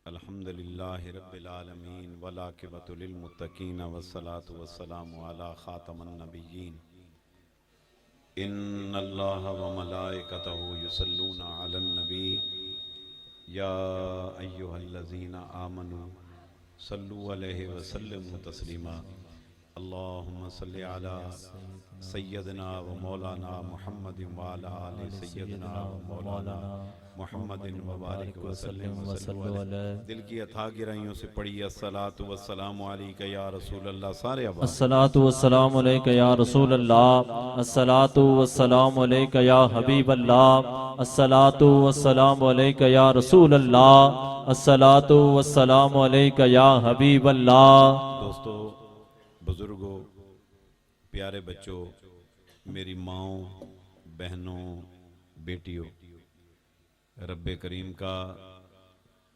अल्हम्दुलिल्लाहि रब्बिल आलमीन वल आक़िबतु लिल मुत्तक़ीन वस्सलातु वस्सलामु अला ख़ातमिन नबिय्यीन इन्नल्लाहा व मलाइकतहु युसल्लूना अलन नबी या अय्युहल्लज़ीना आमनू सल्लु अलैहि व सल्लिमू तस्लीमा अल्लाहुम्मा सल्लि अला सय्यदना व मौलाना मुहम्मदिन व अला आलि सय्यदना व मौलाना मुहम्मदिन व बारिक व सल्लिम व सल्लु अलैहि। दिल की अथाह गहराइयों से पढ़िए अस्सलातु वस्सलामु अलैका या रसूल अल्लाह। सारे आवाज़ अस्सलातु वस्सलामु अलैका या रसूल अल्लाह, अस्सलातु वस्सलामु अलैका या हबीब अल्लाह, अस्सलातु वस्सलामु अलैका या रसूल अल्लाह, अस्सलातु वस्सलामु अलैका या हबीब अल्लाह। दोस्तों, बुजुर्गों, प्यारे बच्चों, मेरी माओ, बहनों, बेटियों, रब्बे करीम का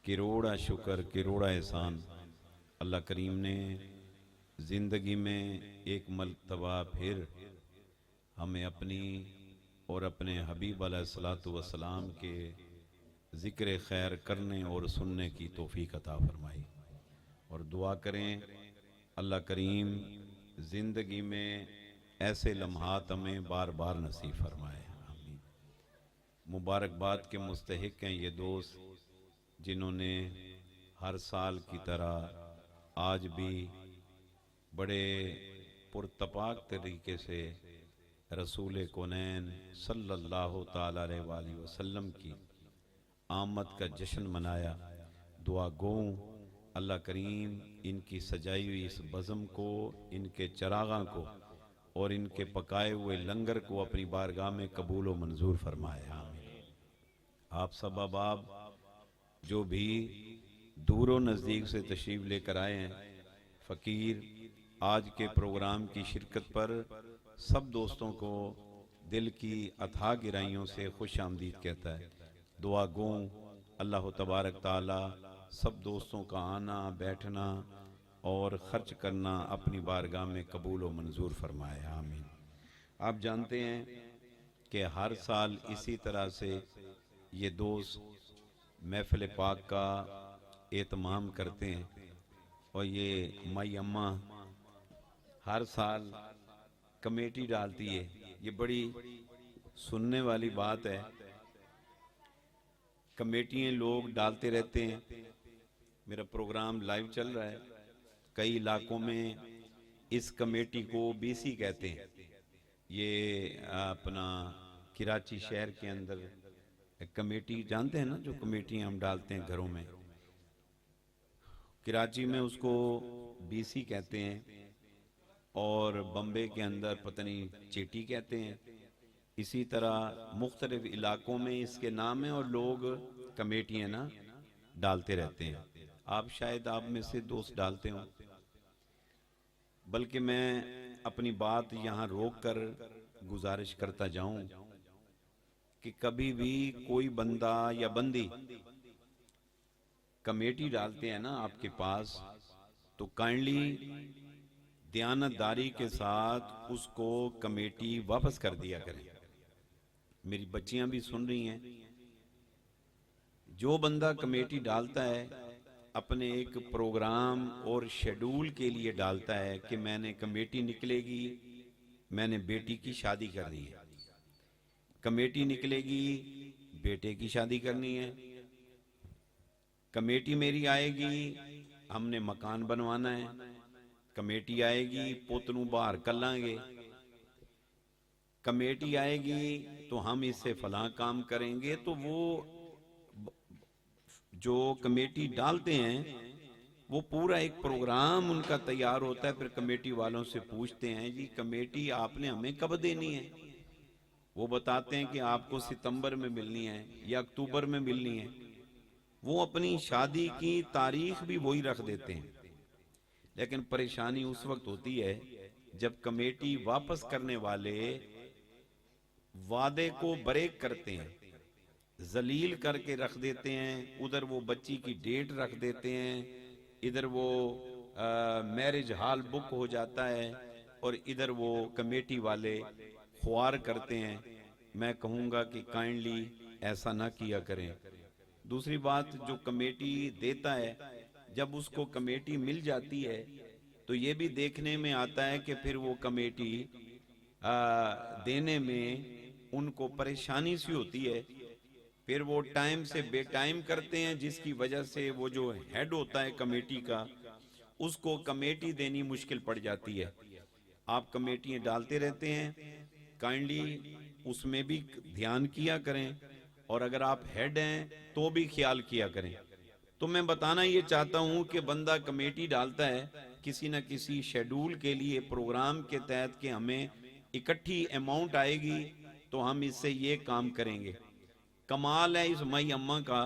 करोड़ा शुक्र, करोड़ा एहसान। अल्लाह करीम ने ज़िंदगी में एक मरतबा फिर हमें अपनी और अपने हबीब अलैहिस्सलातु वस्सलाम के ज़िक्र खैर करने और सुनने की तौफीक अता फरमाई। और दुआ करें अल्लाह करीम ज़िंदगी में ऐसे लम्हात हमें बार बार नसीब फरमाए। आमीन। मुबारकबाद के मुस्तहिक हैं ये दोस्त जिन्होंने हर साल की तरह आज भी बड़े पुरतपाक तरीके से रसूल कौनैन सल्लल्लाहु ताला अलैहि वसल्लम की आमद का जश्न मनाया। दुआ गो अल्लाह करीम इनकी सजाई हुई इस बज़म को, इनके चरागा को और इनके पकाए हुए लंगर को अपनी बारगाह में कबूल व मंजूर फरमाए। आमीन। आप सब अहबाब जो भी दूर नज़दीक से तशरीफ़ लेकर आए हैं, फ़कीर आज के प्रोग्राम की शिरकत पर सब दोस्तों को दिल की अथाह गहराइयों से खुश आमदीद कहता है। दुआ गो अल्लाह तबारक ताला सब दोस्तों का आना, बैठना और ख़र्च करना अपनी बारगाह में कबूल व मंजूर फरमाए। आमीन। आप जानते हैं कि हर साल इसी तरह से ये दोस्त महफ़िल पाक का एहतमाम करते हैं और ये माई अम्मा हर साल कमेटी डालती है। ये बड़ी सुनने वाली बात है। कमेटियाँ लोग डालते रहते हैं। मेरा प्रोग्राम लाइव चल रहा है। कई इलाकों में इस कमेटी को बीसी कहते हैं। ये अपना कराची शहर के अंदर कमेटी जानते हैं ना, जो कमेटियाँ हम डालते हैं घरों में, कराची में उसको बीसी कहते हैं और बम्बे के अंदर पता नहीं चेटी कहते हैं। इसी तरह मुख्तलिफ इलाकों में इसके नाम है और लोग कमेटियाँ ना डालते रहते हैं। आप शायद आप में से दोस्त डालते हों, बल्कि मैं अपनी बात यहाँ रोक कर गुजारिश करता जाऊं कि कभी भी कोई बंदा या बंदी कमेटी डालते हैं ना आपके पास, तो काइंडली दयानतदारी के साथ उसको कमेटी वापस कर दिया करें। मेरी बच्चियां भी सुन रही हैं। जो बंदा कमेटी डालता है अपने एक प्रोग्राम और शेड्यूल के लिए डालता है कि मैंने कमेटी निकलेगी, मैंने बेटी की शादी करनी है, कमेटी निकलेगी बेटे की शादी करनी है, कमेटी मेरी आएगी हमने मकान बनवाना है, कमेटी आएगी पोतनू बाहर कलांगे, कमेटी आएगी तो हम इससे फलां काम करेंगे। तो वो जो कमेटी डालते हैं वो पूरा एक प्रोग्राम उनका तैयार होता है। फिर कमेटी वालों से पूछते हैं जी कमेटी आपने हमें कब देनी है? वो बताते हैं कि आपको सितंबर में मिलनी है या अक्टूबर में मिलनी है। वो अपनी शादी की तारीख भी वही रख देते हैं। लेकिन परेशानी उस वक्त होती है जब कमेटी वापस करने वाले वादे को ब्रेक करते हैं, जलील करके रख देते हैं। उधर वो बच्ची की डेट रख देते हैं, इधर वो मैरिज हॉल बुक हो जाता है और इधर वो कमेटी वाले ख्वार करते हैं। मैं कहूँगा कि काइंडली ऐसा ना किया करें। दूसरी बात, जो कमेटी देता है, जब उसको कमेटी मिल जाती है तो ये भी देखने में आता है कि फिर वो कमेटी देने में उनको परेशानी सी होती है, फिर वो टाइम से बेटाइम करते हैं, जिसकी वजह से वो जो हेड होता है कमेटी का, उसको कमेटी देनी मुश्किल पड़ जाती है। आप कमेटियां डालते रहते हैं, काइंडली उसमें भी ध्यान किया करें, और अगर आप हेड हैं तो भी ख्याल किया करें। तो मैं बताना ये चाहता हूं कि बंदा कमेटी डालता है किसी न किसी शेड्यूल के लिए, प्रोग्राम के तहत, कि हमें इकट्ठी अमाउंट आएगी तो हम इससे ये काम करेंगे। कमाल है इस मई अम्मा का,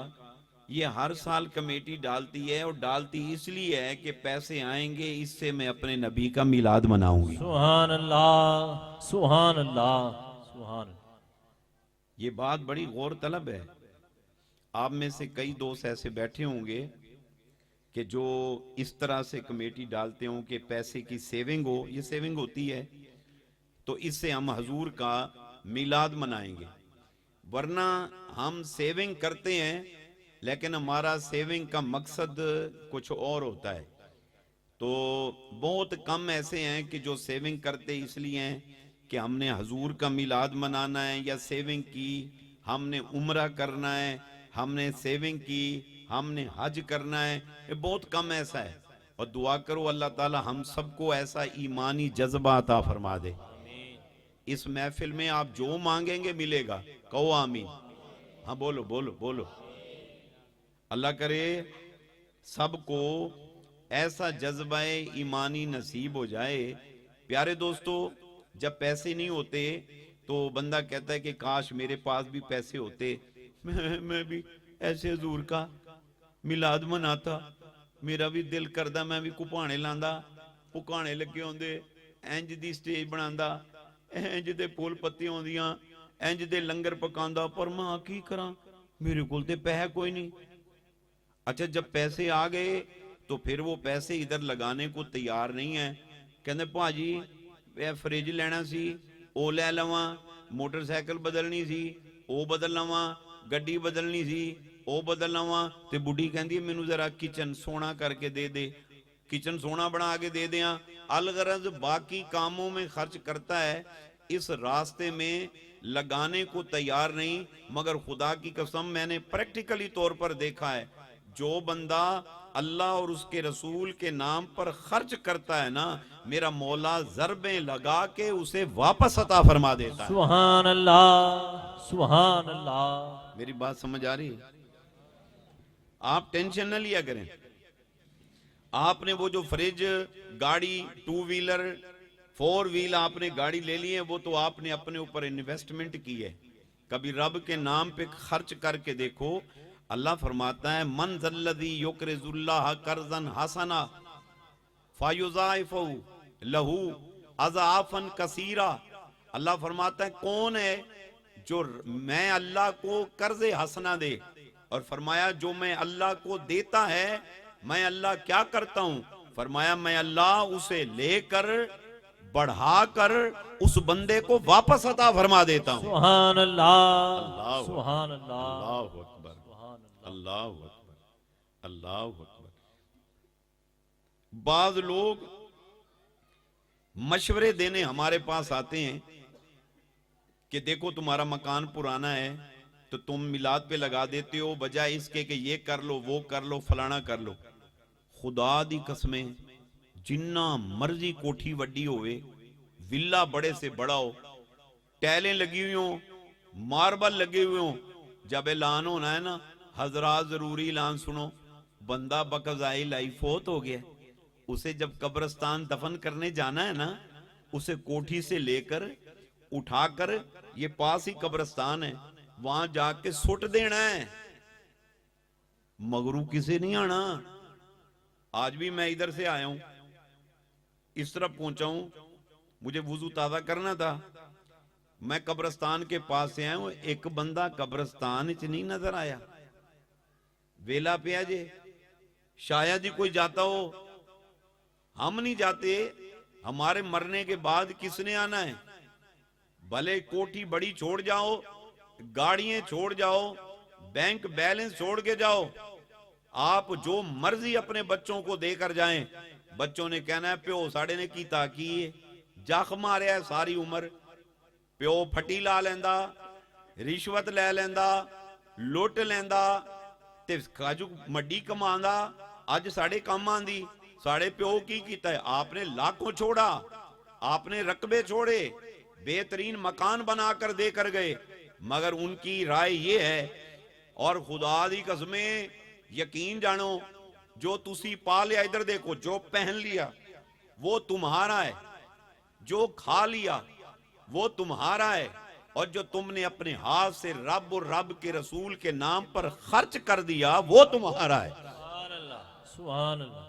ये हर साल कमेटी डालती है, और डालती इसलिए है कि पैसे आएंगे, इससे मैं अपने नबी का मिलाद मनाऊंगी। सुभान अल्लाह, सुभान अल्लाह, सुभान। ये बात बड़ी गौर तलब है। आप में से कई दोस्त ऐसे बैठे होंगे कि जो इस तरह से कमेटी डालते हो कि पैसे की सेविंग हो, ये सेविंग होती है तो इससे हम हजूर का मिलाद मनाएंगे। वरना हम सेविंग करते हैं लेकिन हमारा सेविंग का मकसद कुछ और होता है। तो बहुत कम ऐसे हैं कि जो सेविंग करते इसलिए हैं कि हमने हजूर का मिलाद मनाना है, या सेविंग की हमने उम्रा करना है, हमने सेविंग की हमने हज करना है। ये बहुत कम ऐसा है। और दुआ करो अल्लाह ताला हम सबको ऐसा ईमानी जज्बा अता फरमा दे। इस महफिल में आप जो मांगेंगे मिलेगा। कहो आमीन। हाँ बोलो बोलो बोलो। अल्लाह करे सबको ऐसा जज्बा ईमानी नसीब हो जाए। प्यारे दोस्तों, जब पैसे नहीं होते तो बंदा कहता है कि काश मेरे पास भी पैसे होते, मैं भी ऐसे हजूर का मिलाद मनाता, मेरा भी दिल करदा मैं भी घुपाने लांदा, भुकाने लगे होंदे, इंज दी स्टेज बनांदा, इंज दे फुल पत्तियां होंदियां, इंज दे लंगर पकांदा, पर मैं की करा, मेरे कोल ते पैसा कोई नहीं। अच्छा, जब पैसे आ गए तो फिर वो पैसे इधर लगाने को तैयार नहीं है। कहते भाजी फ्रिज लेना सी, ओ लै लवां, मोटरसाइकिल बदलनी सी, ओ बदल लवां, गड्डी बदलनी सी, ओ बदल लवां, ते बुढ़ी कहती मैनू जरा किचन सोना करके दे दे, किचन सोना बना के दे दें। अलगरज बाकी कामों में खर्च करता है, इस रास्ते में लगाने को तैयार नहीं। मगर खुदा की कसम मैंने प्रैक्टिकली तौर पर देखा है, जो बंदा अल्लाह और उसके रसूल के नाम पर खर्च करता है ना, मेरा मौला ज़रबें लगा के उसे वापस अता फरमा देता है। सुभान अल्लाह, सुभान अल्लाह। मेरी बात समझ आ रही है? आप टेंशन न लिया करें। आपने वो जो फ्रिज, गाड़ी, टू व्हीलर, फोर व्हील आपने गाड़ी ले ली है, वो तो आपने अपने ऊपर इन्वेस्टमेंट की है। कभी रब के नाम पे खर्च करके देखो। अल्लाह फरमाता है मन ज़ल्लज़ी युक़रिज़ुल्लाह कर्ज़न हसना फ़युज़ाइफ़हु लहू अज़आफ़न कसीरा। अल्लाह फरमाता है कौन है जो मैं अल्लाह को कर्ज़े हसना दे। और फरमाया जो मैं अल्लाह को देता है मैं अल्लाह क्या करता हूं, फरमाया मैं अल्लाह उसे लेकर बढ़ाकर उस बंदे को वापस अता फरमा देता हूं। सुभान अल्लाह, सुभान अल्लाह, अल्लाहु अकबर, अल्लाहु अकबर, अल्लाहु अकबर। बाज लोग मशवरे देने हमारे पास आते हैं कि देखो तुम्हारा मकान पुराना है तो तुम मिलाद पे लगा देते हो, बजाय इसके कि ये कर लो, वो कर लो, फलाना कर लो। खुदा दी कसमें जिन्ना मर्जी कोठी वड्डी होवे, विला बड़े से बड़ा हो, टैलें लगी हुई हो, मार्बल लगे हुए हो, जब ऐलान होना है ना, हजरात जरूरी ऐलान सुनो, बंदा बकज़ाई लाइफ फौत हो गया, उसे जब कब्रिस्तान दफन करने जाना है ना, उसे कोठी से लेकर उठाकर, ये पास ही कब्रिस्तान है, वहां जाके सुट देना है। मगरू किसे नहीं आना। आज भी मैं इधर से आया हूं, इस तरफ पहुंचा हूं, मुझे वुजू ताजा करना था, मैं कब्रिस्तान के पास से आया हूं, एक बंदा कब्रिस्तान च नहीं नजर आया। वेला पे जे शायद ही कोई जाता हो, हम नहीं जाते। हमारे मरने के बाद किसने आना है? भले कोठी बड़ी छोड़ जाओ, गाड़ियां छोड़ जाओ, बैंक बैलेंस छोड़ के जाओ, आप जो मर्जी अपने बच्चों को देकर जाएं, बच्चों ने कहना है प्यो साढ़े ने कीता की जख मारिया है सारी उम्र। प्यो फटी ला लेंदा, रिश्वत ले लेंदा, लुट लेंदा ते काजू मड्डी कमांदा, अज साढ़े काम आंदी। साढ़े प्यो की कीता है? आपने लाखों छोड़ा, आपने रकबे छोड़े, बेहतरीन मकान बनाकर देकर गए, मगर उनकी राय ये है, और खुदा दी कसमें यकीन जानो, जो तुसी पा लिया, इधर देखो, जो पहन लिया वो तुम्हारा है, जो खा लिया वो तुम्हारा है, और जो तुमने अपने हाथ से रब और रब के रसूल के नाम पर खर्च कर दिया वो तुम्हारा है। सुभान अल्लाह, सुभान अल्लाह,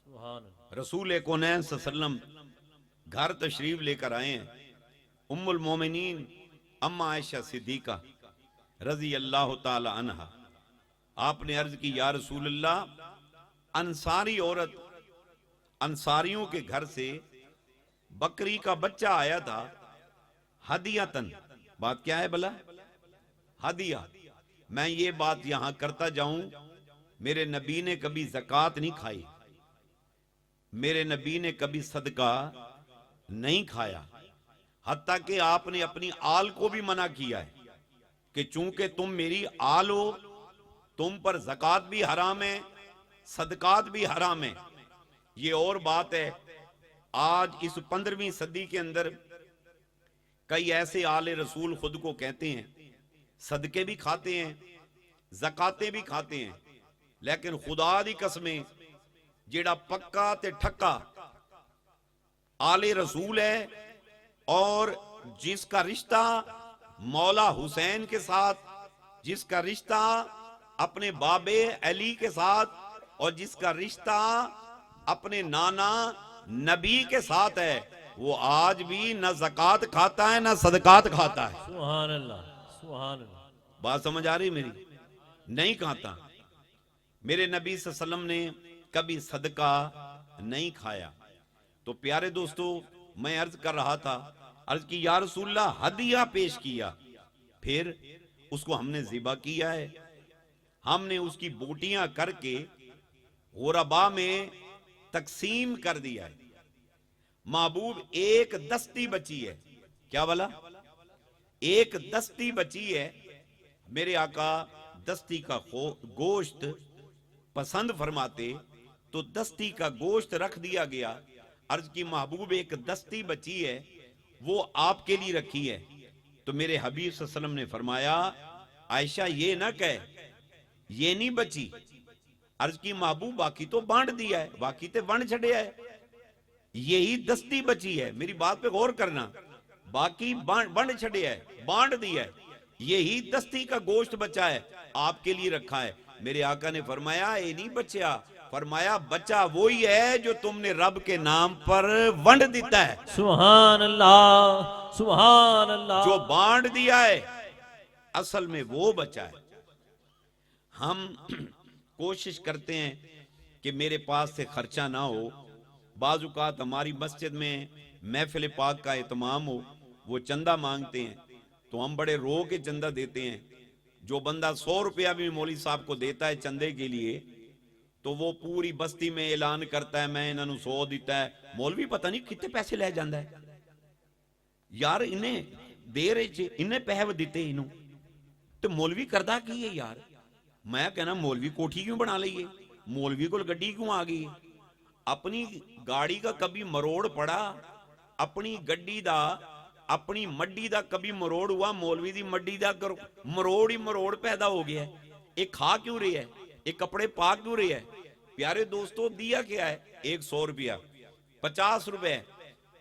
सुभान अल्लाह। रसूल कौनैन सल्लल्लाहु अलैहि वसल्लम घर तशरीफ लेकर आए हैं। उम्मुल मोमिनीन अम्मा आयशा सिद्दीका रजी अल्लाह ताला अन्हा, आपने अर्ज की या रसूल अल्लाह, अंसारी औरत, अंसारियों के घर से बकरी का बच्चा आया था, हदियातन, बात क्या है भला? हदिया। मैं ये बात यहां करता जाऊं, मेरे नबी ने कभी ज़कात नहीं खाई, मेरे नबी ने कभी सदका नहीं खाया, हत्ता कि आपने अपनी आल को भी मना किया है कि चूंकि तुम मेरी आल हो, तुम पर ज़कात भी हराम है, सदकात भी हराम है। ये और बात है, आज इस 15वीं सदी के अंदर कई ऐसे आले रसूल खुद को कहते हैं सदके भी खाते हैं, ज़कातें भी खाते हैं, लेकिन खुदा दी कसमें जेड़ा पक्का ते ठक्का आले रसूल है, और जिसका रिश्ता मौला हुसैन के साथ, जिसका रिश्ता अपने बाबे अली के साथ, और जिसका रिश्ता अपने नाना नबी के साथ है, वो आज भी न ज़कात खाता है न सदकात खाता है। सुभान अल्लाह, सुभान अल्लाह। बात समझ आ रही मेरी? नहीं खाता। मेरे नबी सल्लल्लाहु अलैहि वसल्लम ने कभी सदका नहीं खाया। तो प्यारे दोस्तों, मैं अर्ज कर रहा था, अर्ज की या रसूलल्लाह, हदिया पेश किया, फिर उसको हमने ज़िबा किया है, हमने उसकी बोटियां करके गुरबा में तकसीम कर दिया है। महबूब एक दस्ती बची है, क्या बोला? एक दस्ती बची है। मेरे आका दस्ती का गोश्त पसंद फरमाते, तो दस्ती का गोश्त रख दिया गया। अर्ज की महबूब एक दस्ती बची है, वो आपके लिए रखी है। तो मेरे हबीब सल्लल्लाहु अलैहि वसल्लम ने फरमाया, आयशा ये ना कहे ये नहीं बची। अर्ज की महबूब बाकी तो बांट दिया है, बाकी तो वंड छड़िया है, यही दस्ती बची है। मेरी बात पे गौर करना, बाकी बंड छड़िया है, बांट दिया है, यही दस्ती का गोश्त बचा है, आपके लिए रखा है। मेरे आका ने फरमाया ये नहीं बचा, फरमाया बचा वही है जो तुमने रब के नाम पर वंड दिता है। सुभान अल्लाह, सुभान अल्लाह। जो बांट दिया है असल में वो बचा है। हम कोशिश करते हैं कि मेरे पास से खर्चा ना हो। बाज़-औक़ात हमारी मस्जिद में महफिल पाक का एहतमाम हो, वो चंदा मांगते हैं, तो हम बड़े रो के चंदा देते हैं। जो बंदा 100 रुपया भी मौलवी साहब को देता है चंदे के लिए, तो वो पूरी बस्ती में ऐलान करता है मैं इन्होंने 100 दिता है, मौलवी पता नहीं कितने पैसे ले जाता है। यार इन्हें दे रहे, इन्हें पैसे दिते इनू, तो मौलवी करदा की है यार? मैं कहना मौलवी कोठी क्यों बना ली है, मौलवी को गड्डी क्यों आ गई? अपनी गाड़ी का कभी मरोड़ पड़ा, अपनी गड्डी दा, अपनी मड्डी दा कभी मरोड़ हुआ, मौलवी दी मड्डी दा मरोड़ ही मरोड़ पैदा हो गया है। एक खा क्यों रही है, एक कपड़े पा क्यों रही है? प्यारे दोस्तों, दिया क्या है? 100 रुपया, 50 रुपए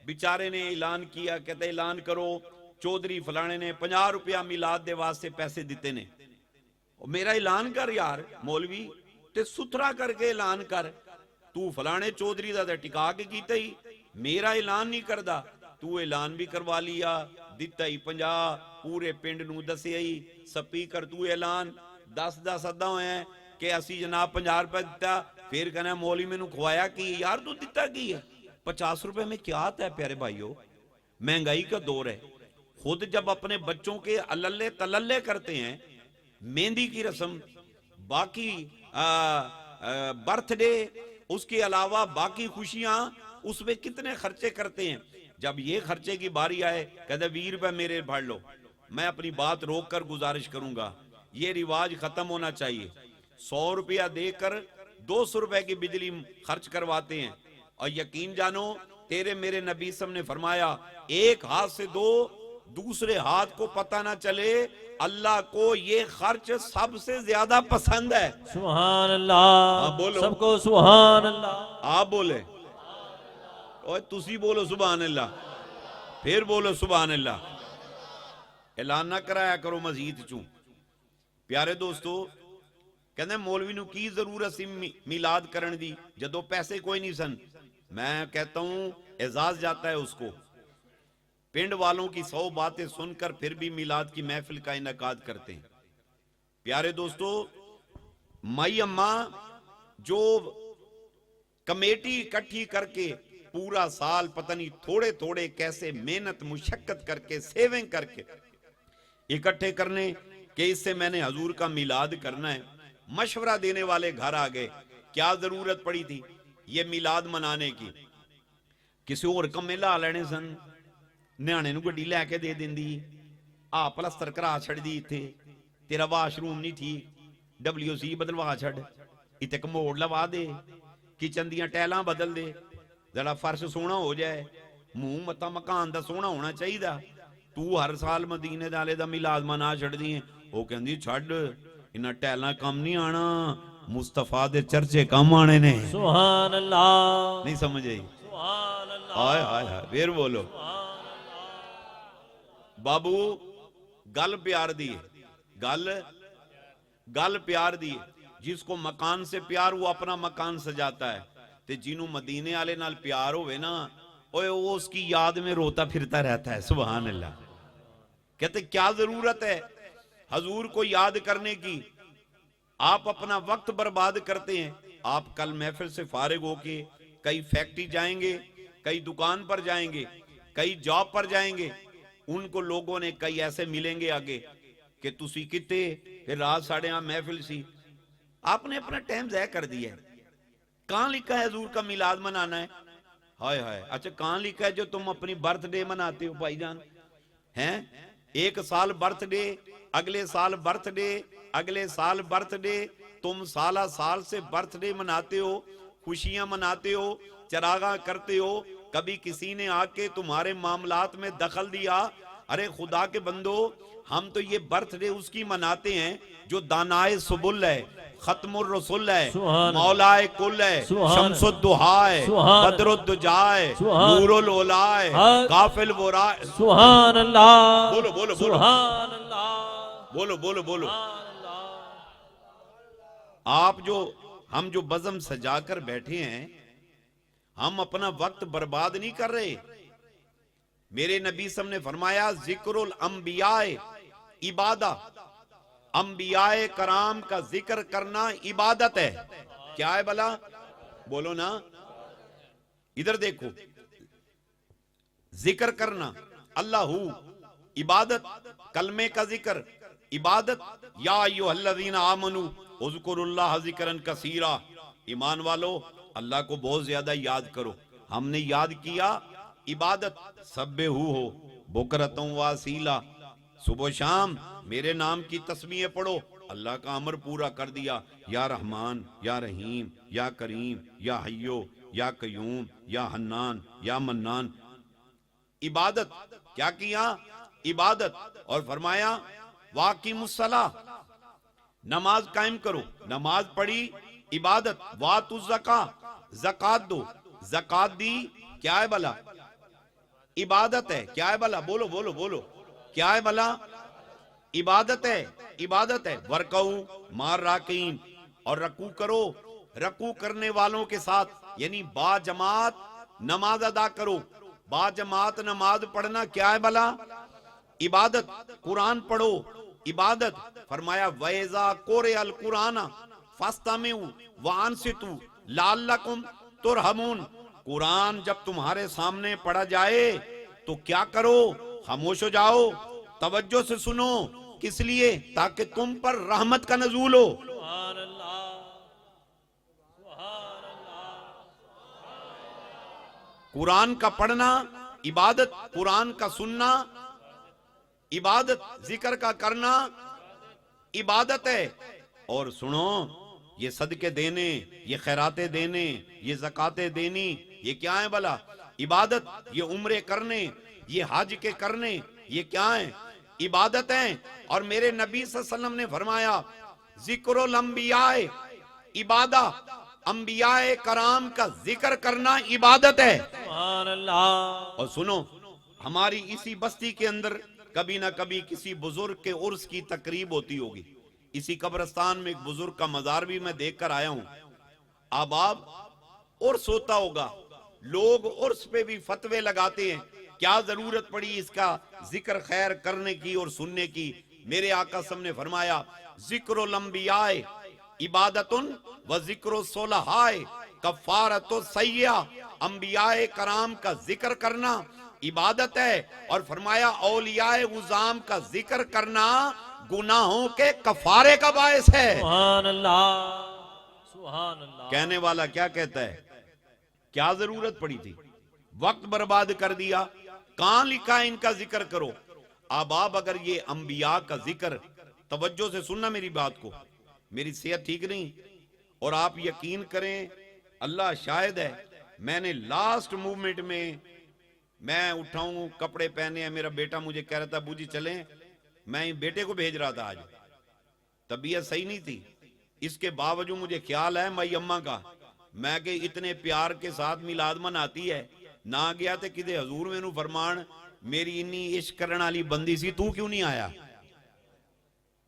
बेचारे ने ऐलान किया, कहते ऐलान करो चौधरी फलाने ने 50 रुपया मिलाद दे वास्ते पैसे दिते ने। मेरा ऐलान कर यार मौलवी, ते सुथरा करके ऐलान कर। तू फलाने चौधरी दा टिका के कीता ही, मेरा ऐलान नहीं करदा। तू ऐलान भी करवा लिया, दिता ही 50, पूरे पिंड नू दसिया ही, स्पीकर तू ऐलान 10 अद्दा होया कि असी जनाब 50 रुपए दिता, फिर कहना मौलवी मैनू खुआया की? यार तू दिता की है? 50 रुपए में क्या आता है प्यारे भाइयों? महंगाई का दौर है, खुद जब अपने बच्चों के अल्ले तलल्ले करते हैं, मेहंदी की रस्म, बाकी बर्थडे, उसके अलावा बाकी खुशियां, उसमें कितने खर्चे करते हैं। जब ये खर्चे की बारी आए, कहते 20 रुपए मेरे भर लो। मैं अपनी बात रोक कर गुजारिश करूंगा, ये रिवाज खत्म होना चाहिए। 100 रुपया देकर 200 रुपए की बिजली खर्च करवाते हैं। और यकीन जानो, तेरे मेरे नबी सब ने फरमाया, एक हाथ से दो, दूसरे हाथ को पता ना चले, अल्लाह को ये खर्च सबसे ज्यादा पसंद है। सुभान अल्लाह, बोलो सबको सुभान अल्लाह। आप बोले, और तुसी बोलो सुभान अल्लाह, फिर बोलो सुभान अल्लाह। ऐलान ना कराया करो मस्जिद चू। प्यारे दोस्तों, कहते मौलवी नू की जरूरत सी मिलाद करन दी, जदों पैसे कोई नहीं सन। मैं कहता हूं एजाज जाता है उसको। पिंड वालों की 100 बातें सुनकर फिर भी मिलाद की महफिल का इनेकाद करते हैं। प्यारे दोस्तों, माई अम्मा जो कमेटी इकट्ठी करके पूरा साल पता नहीं थोड़े थोड़े कैसे मेहनत मुशक्कत करके सेविंग करके इकट्ठे करने कि इससे मैंने हजूर का मिलाद करना है, मशवरा देने वाले घर आ गए। क्या जरूरत पड़ी थी ये मिलाद मनाने की? किसी और कमे ला लेने सन, न्याणे नूं गड्डी लैके दे देंदी, आ प्लस्तर करा छड़दी, इत्थे तेरा वाशरूम नहीं ठीक, WC बदलवा छड़, इत्थे कमोड़ लवा दे, किचन दियां टैलां बदल दे, जरा फर्श सोहना हो जाए, मुंह मत्ता मकान दा सोहना होना चाहिए। तू हर साल मदीने वाले दा मिलाद मना छड़दी है। वो कहंदी छड़, इन्हां टैलां कम नहीं आना, मुस्तफा दे चर्चे कम आने ने। सुभान अल्लाह। नहीं समझ आई? सुभान अल्लाह। हाय हाय हाय, फिर बोलो। बाबू गल प्यार दी, गल प्यार दी। जिसको मकान से प्यार, वो अपना मकान सजाता है, ते जिन्हों मदीने वाले नाल प्यार होवे ना, ओए वो उसकी याद में रोता फिरता रहता है। सुभान अल्लाह। कहते क्या जरूरत है हजूर को याद करने की? आप अपना वक्त बर्बाद करते हैं। आप कल महफिल से फारिग होके कई फैक्ट्री जाएंगे, कई दुकान पर जाएंगे, कई जॉब पर जाएंगे, उनको लोगों ने कई ऐसे मिलेंगे आगे कि तुसी किते, फिर रात 8:30 महफिल सी। आपने अपना टाइम ज़ाया कर दिया है। कहां लिखा है हजूर का मिलाद मनाना है? हाय हाय, अच्छा कहां लिखा है जो तुम अपनी बर्थडे मनाते हो भाईजान? हैं एक साल बर्थडे, अगले साल बर्थडे, अगले साल बर्थडे, तुम साला साल से बर्थडे मनाते हो, खुशियां मनाते हो, चरागा करते हो। कभी किसी ने आके तुम्हारे मामलात में दखल दिया? अरे खुदा के बंदो, हम तो ये बर्थडे उसकी मनाते हैं जो दानाए सुबुल है, खत्मुर रसूल है, मौलाए कुल है, शम्सुद्दुहा है, बदरुद्दुजा है, नूरुल उला है, काफिल वरा। सुभान अल्लाह। बोलो बोलो बोलो, सुभान अल्लाह। बोलो बोलो बोलो। आप जो, हम जो बज़म सजाकर बैठे हैं, हम अपना वक्त बर्बाद नहीं कर रहे। मेरे नबी सब ने फरमाया, जिक्रुल अंबियाए इबादा, अंबियाए कराम का जिक्र करना इबादत है। क्या है भला? बोलो ना, इधर देखो। जिक्र करना अल्लाहू इबादत, कलमे का जिक्र इबादत। या अय्युहल्लज़ीना आमनू उज़्कुरुल्लाह ज़िक्रन कसीरा, ईमान वालो अल्लाह को बहुत ज्यादा याद करो। हमने याद किया इबादत। सब्बिहू हो बुकरतों वासीला, सुबह शाम मेरे नाम की तस्बीहें पढ़ो। अल्लाह का अमर पूरा कर दिया, या रहमान, या रहीम, या करीम, या हय्यो, या कयूम, या हन्नान, या मन्नान। इबादत क्या किया? इबादत। और फरमाया वाकिमुस्सला, नमाज कायम करो। नमाज पढ़ी, इबादत। वातु ज़का, ज़कात दो, ज़कात दी। क्या है भला? इबादत है। क्या है भला? बोलो बोलो बोलो, क्या है भला? इबादत है, इबादत है। वरकऊ मार राकीन, और रकू करो, रकू करने वालों के साथ, यानी बाजमात नमाज अदा करो। बाजमात नमाज पढ़ना क्या है भला? इबादत। कुरान पढ़ो, इबादत। फरमाया वैजा कोरे अल कुराना फस्तमिउ वानसितु लाल्लकुम तुरहमून। कुरान जब तुम्हारे सामने पढ़ा जाए तो क्या करो? खामोश हो जाओ, तवज्जो से सुनो। किस लिए? ताकि तुम पर रहमत का नजूल हो। सुभान अल्लाह, सुभान अल्लाह। कुरान का पढ़ना इबादत, कुरान का सुनना इबादत, जिक्र का करना इबादत है। और सुनो, ये सदके देने, ये खैराते देने, ये ज़काते देनी, ये क्या है भला? इबादत। ये उम्रे करने, ये हज के करने, ये क्या है? इबादत है। और मेरे नबी सल्लल्लाहु अलैहि वसल्लम ने फरमाया, जिक्रुल अंबियाए इबादा, अंबियाए कराम का जिक्र करना इबादत है। सुभान अल्लाह। और सुनो, हमारी इसी बस्ती के अंदर कभी ना कभी किसी बुजुर्ग के उर्स की तकरीब होती होगी। इसी कब्रिस्तान में एक बुजुर्ग का मजार भी मैं देख कर आया हूं। अब उर्स होता होगा, लोग उर्स पे भी फतवे लगाते हैं। क्या जरूरत पड़ी इसका जिक्र खैर करने की और सुनने की? मेरे आका सम ने फरमाया, जिक्रुल अंबियाए इबादतुन व जिक्रो सोलहाए कफारतो सय्या। अंबियाए कराम का जिक्र करना इबादत है। और फरमाया, औलियाए उजाम का जिक्र करना गुनाहों के कफारे का बायस है। सुभान अल्लाह, सुभान अल्लाह। कहने वाला क्या कहता है? क्या जरूरत पड़ी थी? वक्त बर्बाद कर दिया। कहां लिखा है इनका जिक्र करो? अब अगर ये अंबिया का जिक्र, तवज्जो से सुनना मेरी बात को, मेरी सेहत ठीक नहीं और आप यकीन करें, अल्लाह शाहिद है, मैंने लास्ट मूवमेंट में मैं उठाऊं, कपड़े पहने हैं, मेरा बेटा मुझे कह रहा था बूजी चलें, मैं बेटे को भेज रहा था, आज तबीयत सही नहीं थी, इसके बावजूद मुझे ख्याल है मई अम्मा का, मैं के इतने प्यार के साथ मिलाद मनाती है, ना गया तो किदे हजूर मैनू फरमान, मेरी इन्नी इश्क करने वाली बंदी सी, तू क्यों नहीं आया?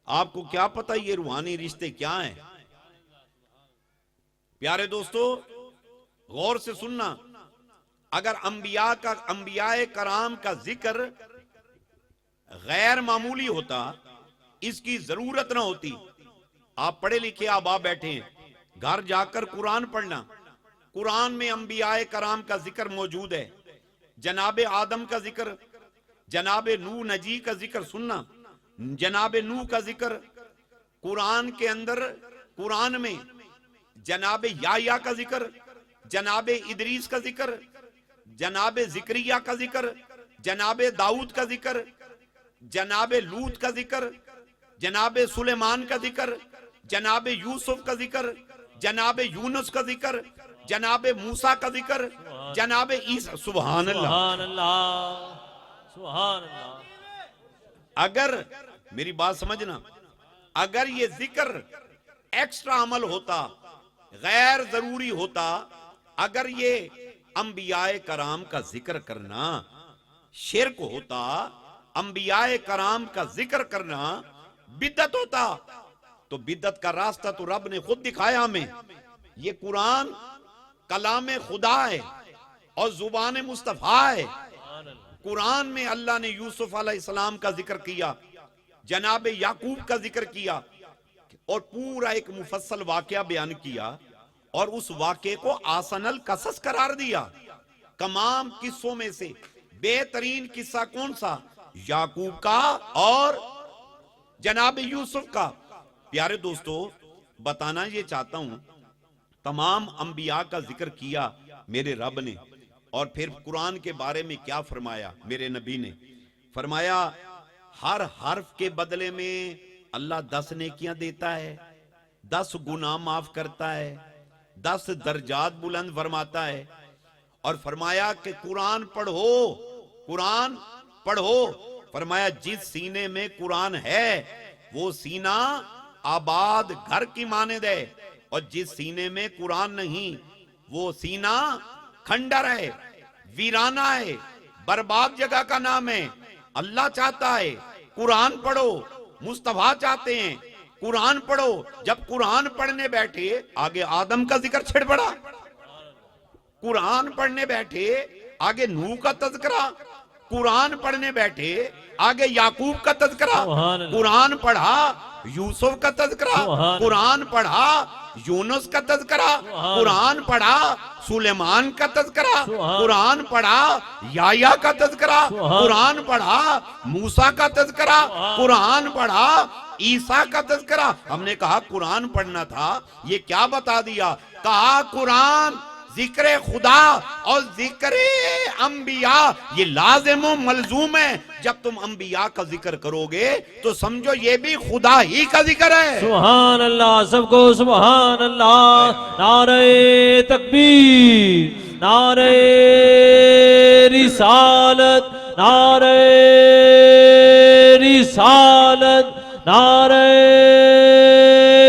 आपको क्या पता ये रूहानी रिश्ते क्या हैं? प्यारे दोस्तों, गौर से सुनना, अगर अंबियाए कराम का जिक्र गैर मामूली होता, इसकी जरूरत ना होती, आप पढ़े लिखे आप बैठे हैं, घर जाकर कुरान पढ़ना, कुरान में अंबियाए कराम का जिक्र मौजूद है। जनाबे आदम का जिक्र, जनाबे नूह नजी का जिक्र सुनना, जनाबे नूह का जिक्र कुरान के अंदर, कुरान में जनाबे याया का जिक्र, जनाबे इदरीस का जिक्र, जनाबे जिक्रिया का जिक्र, जनाबे दाऊद का जिक्र, जनाबे लूत का जिक्र, जनाबे सुलेमान का जिक्र, जनाबे यूसुफ का जिक्र, जनाबे यूनुस का जिक्र, जनाबे मूसा का जिक्र, जनाबे ईसा। सुभान अल्लाह, सुभान अल्लाह, सुभान अल्लाह। अगर मेरी बात समझना, अगर ये जिक्र एक्स्ट्रा अमल होता, गैर जरूरी होता, अगर ये अंबियाए कराम का जिक्र करना शिर्क होता, अंबियाए कराम का जिक्र करना बिद्दत होता, तो बिद्दत का रास्ता तो रब ने खुद दिखाया हमें। ये कुरान कलाम खुदा है और जुबान मुस्तफा है। कुरान में अल्लाह ने यूसुफ अलैहिस्सलाम का जिक्र किया, जनाबे याकूब का जिक्र किया और पूरा एक मुफस्सल वाकया बयान किया, और उस वाकये को आसनल कसस करार दिया। तमाम किस्सों में से बेहतरीन किस्सा कौन सा? याकूब का और जनाब यूसुफ का। प्यारे दोस्तों, बताना ये चाहता हूं, तमाम अंबिया का जिक्र किया मेरे रब ने, और फिर कुरान के बारे में क्या फरमाया मेरे नबी ने? फरमाया, हर हर्फ के बदले में अल्लाह 10 नेकियां देता है, 10 गुनाह माफ करता है, 10 दर्जात बुलंद फरमाता है। और फरमाया कि कुरान पढ़ो, कुरान पढ़ो। फरमाया, जिस सीने में कुरान है वो सीना आबाद घर की मानद है, और जिस सीने में कुरान नहीं वो सीना खंडर है, वीराना है, बर्बाद जगह का नाम है। अल्लाह चाहता है कुरान पढ़ो, मुस्तफा चाहते हैं कुरान पढ़ो। जब कुरान पढ़ने बैठे, आगे आदम का जिक्र छिड़ पड़ा, कुरान पढ़ने बैठे आगे नूह का तज़किरा, कुरान पढ़ने बैठे, आगे याकूब का तज़किरा, सुभान अल्लाह। कुरान पढ़ा यूसुफ का तज़किरा, सुभान कुरान पढ़ा यूनुस का तज़किरा, सुभान कुरान पढ़ा सुलेमान का तज़किरा, सुभान कुरान पढ़ा याया का तज़किरा, सुभान कुरान पढ़ा मूसा का तज़किरा, सुभान कुरान पढ़ा ईसा का तज़किरा। हमने कहा कुरान पढ़ना था, ये क्या बता दिया? कहा कुरान जिक्र खुदा और जिक्र अंबिया ये लाजिम व मलजूम है। जब तुम अंबिया का जिक्र करोगे तो समझो ये भी खुदा ही का जिक्र है। सुभान अल्लाह, सबको सुभान अल्लाह। नारे तकबीर, नारे रिसालत, नारे रिसालत, नारे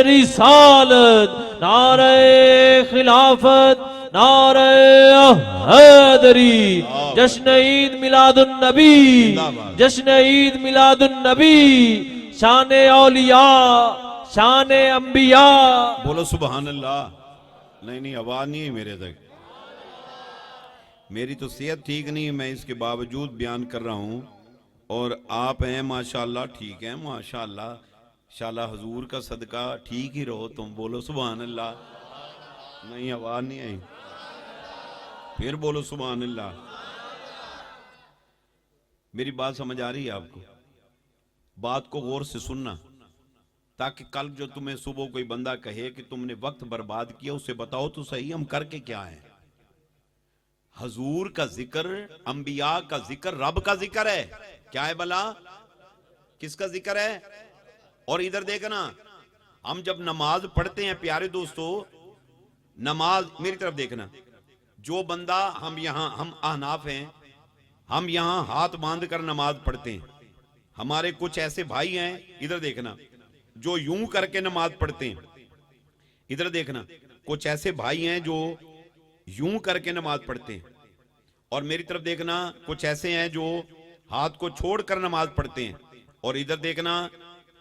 रिसालत, नारे खिलाफत, नारे हैदरी। जश्न ईद मिलादुन नबी, जश्न ईद मिलादुन नबी। शान औलिया, शान अंबिया। बोलो सुभान अल्लाह। नहीं आवाज नहीं है मेरे तक। मेरी तो सेहत ठीक नहीं है, मैं इसके बावजूद बयान कर रहा हूं और आप हैं माशाल्लाह, ठीक है माशाल्लाह। शाला हुजूर का सदका ठीक ही रहो तुम। बोलो सुभान अल्लाह। नहीं आवाज नहीं आई, फिर बोलो सुभान अल्लाह। मेरी बात समझ आ रही है आपको? बात को गौर से सुनना, ताकि कल जो तुम्हें सुबह कोई बंदा कहे कि तुमने वक्त बर्बाद किया, उसे बताओ तो सही हम करके क्या है। हजूर का जिक्र, अंबिया का जिक्र, रब का जिक्र है। क्या है भला? किसका जिक्र है? और इधर देखना, हम जब नमाज पढ़ते हैं प्यारे दोस्तों, नमाज मेरी तरफ देखना, जो बंदा हम अहनाफ हैं, हम यहां हाथ बांध कर नमाज पढ़ते हैं। हमारे कुछ ऐसे भाई हैं, इधर देखना, जो यूं करके नमाज पढ़ते हैं। इधर देखना, कुछ ऐसे भाई हैं जो यूं करके नमाज पढ़ते हैं। और मेरी तरफ देखना, कुछ ऐसे हैं जो हाथ को छोड़कर नमाज पढ़ते हैं। और इधर देखना,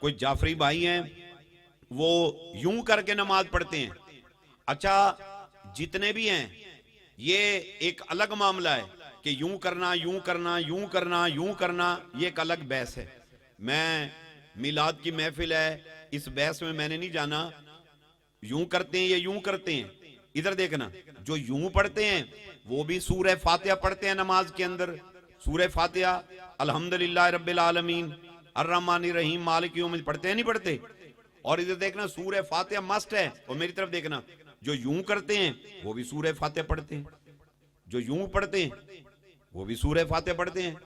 कोई जाफरी भाई हैं, वो यूं करके नमाज पढ़ते हैं। अच्छा, जितने भी हैं, ये एक अलग मामला है कि यूं करना, यूं करना, यूं करना, यूं करना, ये एक अलग बहस है। मैं मिलाद की महफिल है, इस बहस में मैंने नहीं जाना, यूं करते हैं ये यूं करते हैं। इधर देखना, जो यूं पढ़ते हैं वो भी सूरह फातिहा पढ़ते हैं नमाज के अंदर। सूरह फातिहा, अल्हम्दुलिल्लाह रब्बिल आलमीन अर्रहमानिर रहीम मालिक यौमिद्दीन पढ़ते हैं, नहीं पढ़ते? और इधर देखना, सूरह फातिहा मस्ट है। और मेरी तरफ देखना, जो यूं करते हैं वो भी सूरह फातिहा पढ़ते हैं, जो यूं पढ़ते हैं वो भी सूरह फातिहा पढ़ते हैं,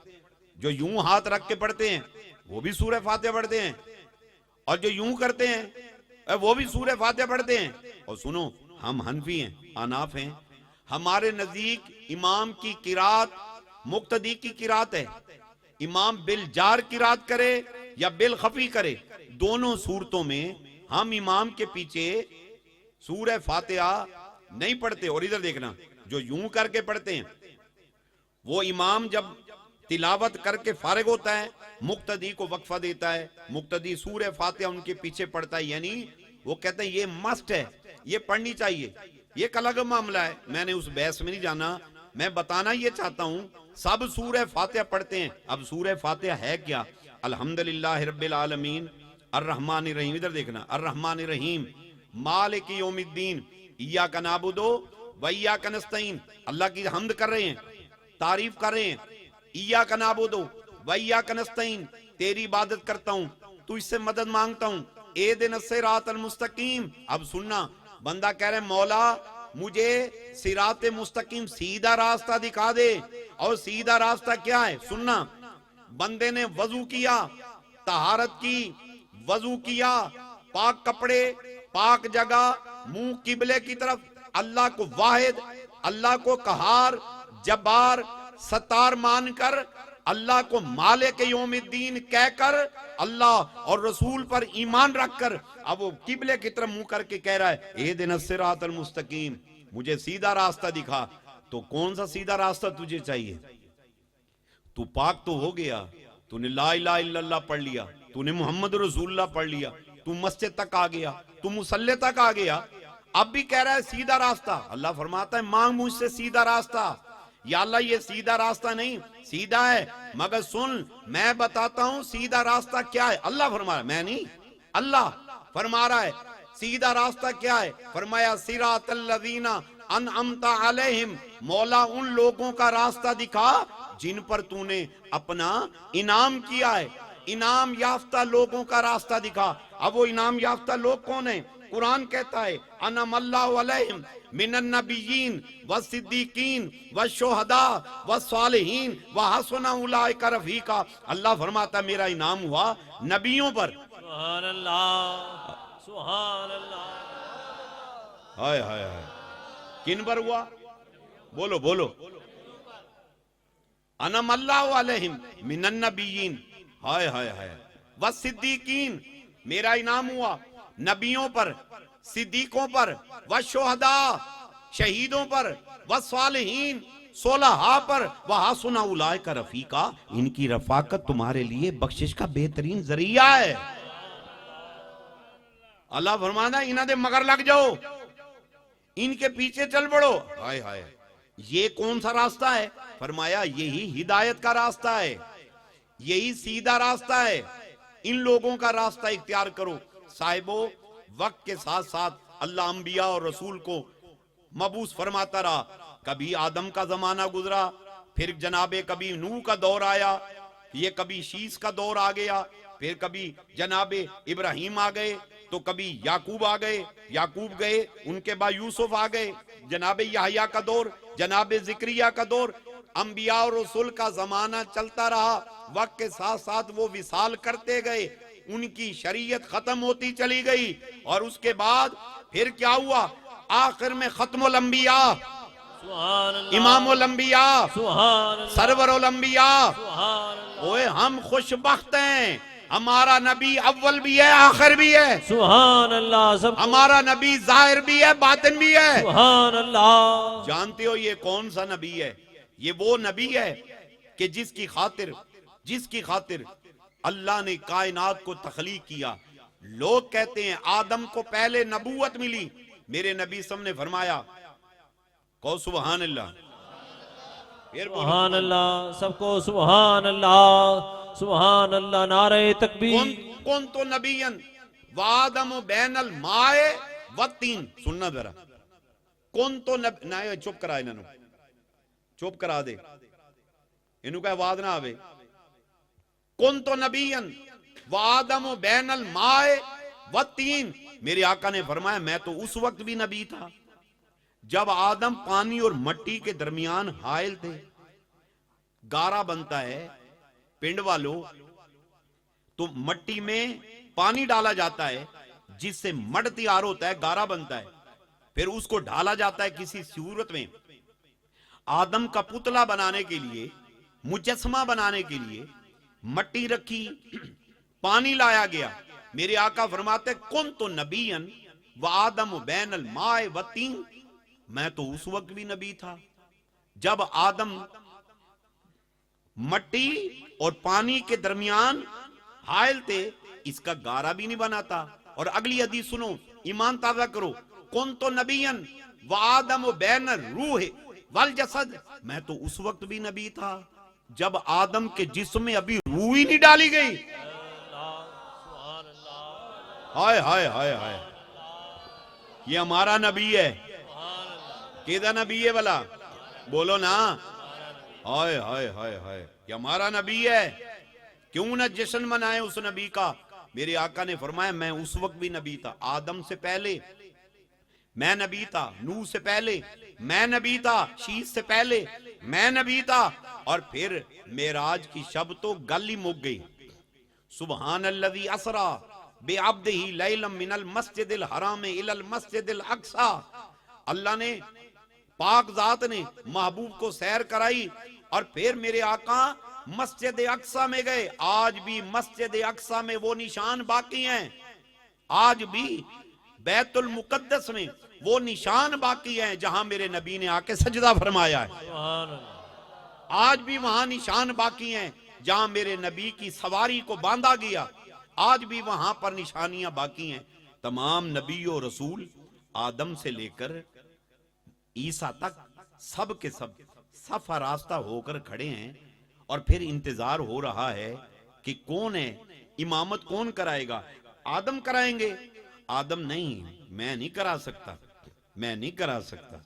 जो यूं हाथ रख के पढ़ते हैं वो भी सूरह फातिहा पढ़ते हैं, और जो यूं करते हैं वो भी सूरह फातिहा पढ़ते हैं। और सुनो, हम हनफी हैं, अनाफ हैं, हमारे नजदीक इमाम की किरात मुक्तदी की किरात है। इमाम बिल जार किरात करे या बिल खफी करे, दोनों सूरतों में हम इमाम के पीछे सूरह फातिहा नहीं पढ़ते। और इधर देखना, जो यूं करके पढ़ते हैं वो इमाम जब तिलावत करके फारिग होता है, मुक्तदी को वक्फा देता है, मुक्तदी सूरह फातिहा उनके पीछे पढ़ता है। यानी वो कहते हैं ये मस्ट है, ये पढ़नी चाहिए। ये एक अलग मामला है, मैंने उस बहस में नहीं जाना। मैं बताना ये चाहता हूं, सब सूरह फातिहा पढ़ते हैं। अब सूरह फातिहा है क्या? अल्हम्दुलिल्लाह रब्बिल आलमीन अर्रहमानिर रहीम। इधर देखना, अर्रहमानिर रहीम मालिक यौमिद्दीन इय्याका नअबुदु व इय्याका नस्तईन। अल्लाह की हम्द कर रहे हैं, तारीफ कर रहे हैं। इय्याका नअबुदु व इय्याका नस्तईन, तेरी इबादत करता हूं, तू इससे मदद मांगता हूं। इहदिनस सिरातल मुस्तकीम। अब सुनना, बंदा कह रहे मौला मुझे सिराते मुस्तकीम, सीधा रास्ता दिखा दे। और सीधा रास्ता क्या है? सुनना, बंदे ने वजू किया, तहारत की, वजू किया, पाक कपड़े, पाक जगह, मुंह किबले की तरफ, अल्लाह को वाहिद, अल्लाह को कहार, जब्बार, सत्तार मानकर, अल्लाह को मालिक यौमिद्दीन कहकर, अल्लाह और रसूल पर ईमान रखकर, अब वो किबले की तरफ मुंह करके कह रहा है इहदिनस सिरातल मुस्तकीम, मुझे सीधा रास्ता दिखा। तो कौन सा सीधा रास्ता तुझे चाहिए? तू पाक तो हो गया, तूने ला इलाहा इल्लल्लाह पढ़ लिया, तूने मोहम्मद रसूलुल्लाह पढ़ लिया, तू मस्जिद तक आ गया, तू मुसल्ले तक आ गया, अब भी कह रहा है सीधा रास्ता। अल्लाह फरमाता है मांग मुझसे सीधा रास्ता। या अल्लाह ये सीधा रास्ता नहीं, सीधा है मगर सुन मैं बताता हूं सीधा रास्ता क्या है। अल्लाह फरमा रहा है, मैं नहीं, अल्लाह फरमा रहा है सीधा रास्ता क्या है। फरमाया सिरातल्लज़ीना अनअमता अलैहिम, मौला उन लोगों का रास्ता दिखा जिन पर तूने अपना इनाम किया है। इनाम याफ्ता लोगों का रास्ता दिखा। अब वो इनाम याफ्ता लोग कौन है? कुरान कहता है अनअमल्लाहु अलैहिम मिनन नबिय्यीन व सिद्दीकीन व शुहदा व सालिहीन व हसना उलाइका रफीका। अल्लाह फरमाता मेरा इनाम हुआ नबियों पर। सुभान अल्लाह, सुभान अल्लाह। हाय हाय हाय, किन पर हुआ? बोलो बोलो। अनअमल्लाहु अलैहिम मिनन नबिय्यीन, हाय हाय हाय, व सिद्दीकीन, मेरा इनाम हुआ नबियों पर, सिद्दीकों पर, व शुहदा, शहीदों पर, व सालिहीन, सोलहा पर, व हसना उलाइका रफीका, इनकी रफाकत तुम्हारे लिए बख्शिश का बेहतरीन जरिया है। अल्लाह फरमाना इन्हां दे मगर लग जाओ, इनके पीछे चल पड़ो। हाय हाय, ये कौन सा रास्ता है? फरमाया यही हिदायत का रास्ता है, यही सीधा रास्ता है। इन लोगों का रास्ता इख्तियार करो। साहिबो, वक्त के साथ साथ अल्लाह अंबिया और रसूल को मबूस फरमाता रहा। कभी आदम का जमाना गुजरा, फिर जनाबे कभी नूह का दौर आया, ये कभी शीस का दौर आ गया, फिर कभी जनाबे इब्राहिम आ गए, तो कभी याकूब आ गए, याकूब गए, उनके बाद यूसुफ आ गए, जनाबे याहया का दौर, जनाबे जिक्रिया का दौर। अंबिया और रसूल का जमाना चलता रहा। वक्त के साथ साथ वो विसाल करते गए, उनकी शरीयत खत्म होती चली गई। और उसके बाद फिर क्या हुआ? आखिर में खत्मुल अंबिया, इमामुल अंबिया, सरवरुल अंबिया। ओए हम खुशबख्त हैं, हमारा नबी अव्वल भी है आखिर भी है। सुभान अल्लाह। सब हमारा नबी जाहिर भी है बातिन भी है। सुभान अल्लाह। जानते हो ये कौन सा नबी है? ये वो नबी है कि जिसकी खातिर अल्लाह ने कायनात को तख्लीक किया। लोग कहते हैं आदम को पहले नबूवत मिली, मेरे नबी सामने फरमाया, कहो सुभान अल्लाह, फिर बोलो सुभान अल्लाह। सबको सुभान अल्लाह, सुभान अल्लाह। नारे तकबीर। कौन तो नबीयन वादम बैनल माए व तीन। सुनना जरा, कौन तो ना चुप करा, इन्होंने चुप करा दे, इन्हों का आवाज ना आवे। कौन तो नबीयन वादम बैनल माए व तीन, मेरे आका ने फरमाया मैं तो उस वक्त भी नबी था जब आदम पानी और मट्टी के दरमियान हायल थे। गारा बनता है पिंड वालों, तो मट्टी में पानी डाला जाता है जिससे मड तैयार होता है, गारा बनता है, फिर उसको ढाला जाता है किसी सूरत में। आदम का पुतला बनाने के लिए, मुजस्समा बनाने के लिए मट्टी रखी, पानी लाया गया। मेरे आका फरमाते कुन तो नबीयन व आदम बैनल माए व तीन, मैं तो उस वक्त भी नबी था जब आदम मट्टी और पानी के दरमियान हायल थे, इसका गारा भी नहीं बना था। और अगली हदीस सुनो, ईमान ताजा करो। कौन तो नबीयन व आदम बैनल रूह वल जसद, मैं तो उस वक्त भी नबी था जब आदम के जिस्म में अभी रूह ही नहीं डाली गई। हाय हाय हाय हाय, ये हमारा नबी है। केदा नबी है भला? बोलो ना। हाय हाय हाय हाय, ये हमारा नबी है। क्यों ना जश्न मनाए उस नबी का? मेरे आका ने फरमाया मैं उस वक्त भी नबी था, आदम से पहले मैं नबी था, नूह से पहले मैं नबी था, शीस से पहले मैं नबी था। और फिर मेराज की शब तो गल ही मुक गई। सुबहान अल्लज़ी असरा बिअब्दिही लैलम मिनल मस्जिदिल हराम इलल मस्जिदिल अक्सा। अल्लाह ने, पाक जात ने महबूब को सैर कराई और फिर मेरे आका मस्जिद अक्सा में गए। आज भी मस्जिद अक्सा में वो निशान बाकी हैं, आज भी बैतुल मुकद्दस में वो निशान बाकी हैं जहां मेरे नबी ने आके सजदा फरमाया है। आज भी वहां निशान बाकी हैं जहां मेरे नबी की सवारी को बांधा गया, आज भी वहां पर निशानियां बाकी हैं। तमाम नबी और रसूल आदम से लेकर ईसा तक सब के सब सफा रास्ता होकर खड़े हैं और फिर इंतजार हो रहा है कि कौन है, इमामत कौन कराएगा। आदम कराएंगे? आदम नहीं, मैं नहीं करा सकता, मैं नहीं करा सकता।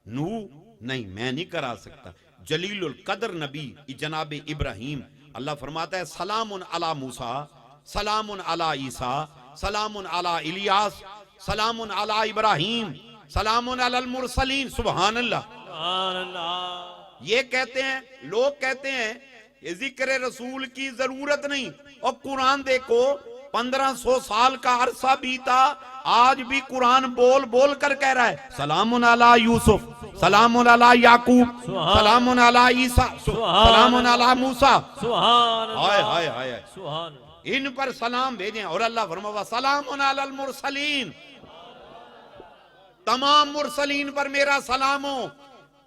नूह नहीं, मैं नहीं करा सकता। जलीलुल कदर नबी जनाब इब्राहिम, अल्लाह फरमाता है सलामुन अला मूसा, सलामुन अला ईसा, सलामुन अला इलियास, सलामुन अला इब्राहिम, सलामुन अलल मुरसलीन। सुभान अल्लाह। सुभान अल्लाह। ये कहते हैं, लोग कहते हैं ये जिक्र रसूल की जरूरत नहीं। और कुरान देखो, 1500 साल का अरसा बीता, आज भी कुरान बोल बोल कर कह रहा है सलामुन अला यूसुफ, सलामुन अला याकूब, सलामुन अला ईसा, सलामुन अला मूसा। हाय हाय हाय, इन पर सलाम भेजें। और अल्लाह फरमावा सलामुन अलल मुरसलीन, तमाम मुरसलीन पर मेरा सलाम हो।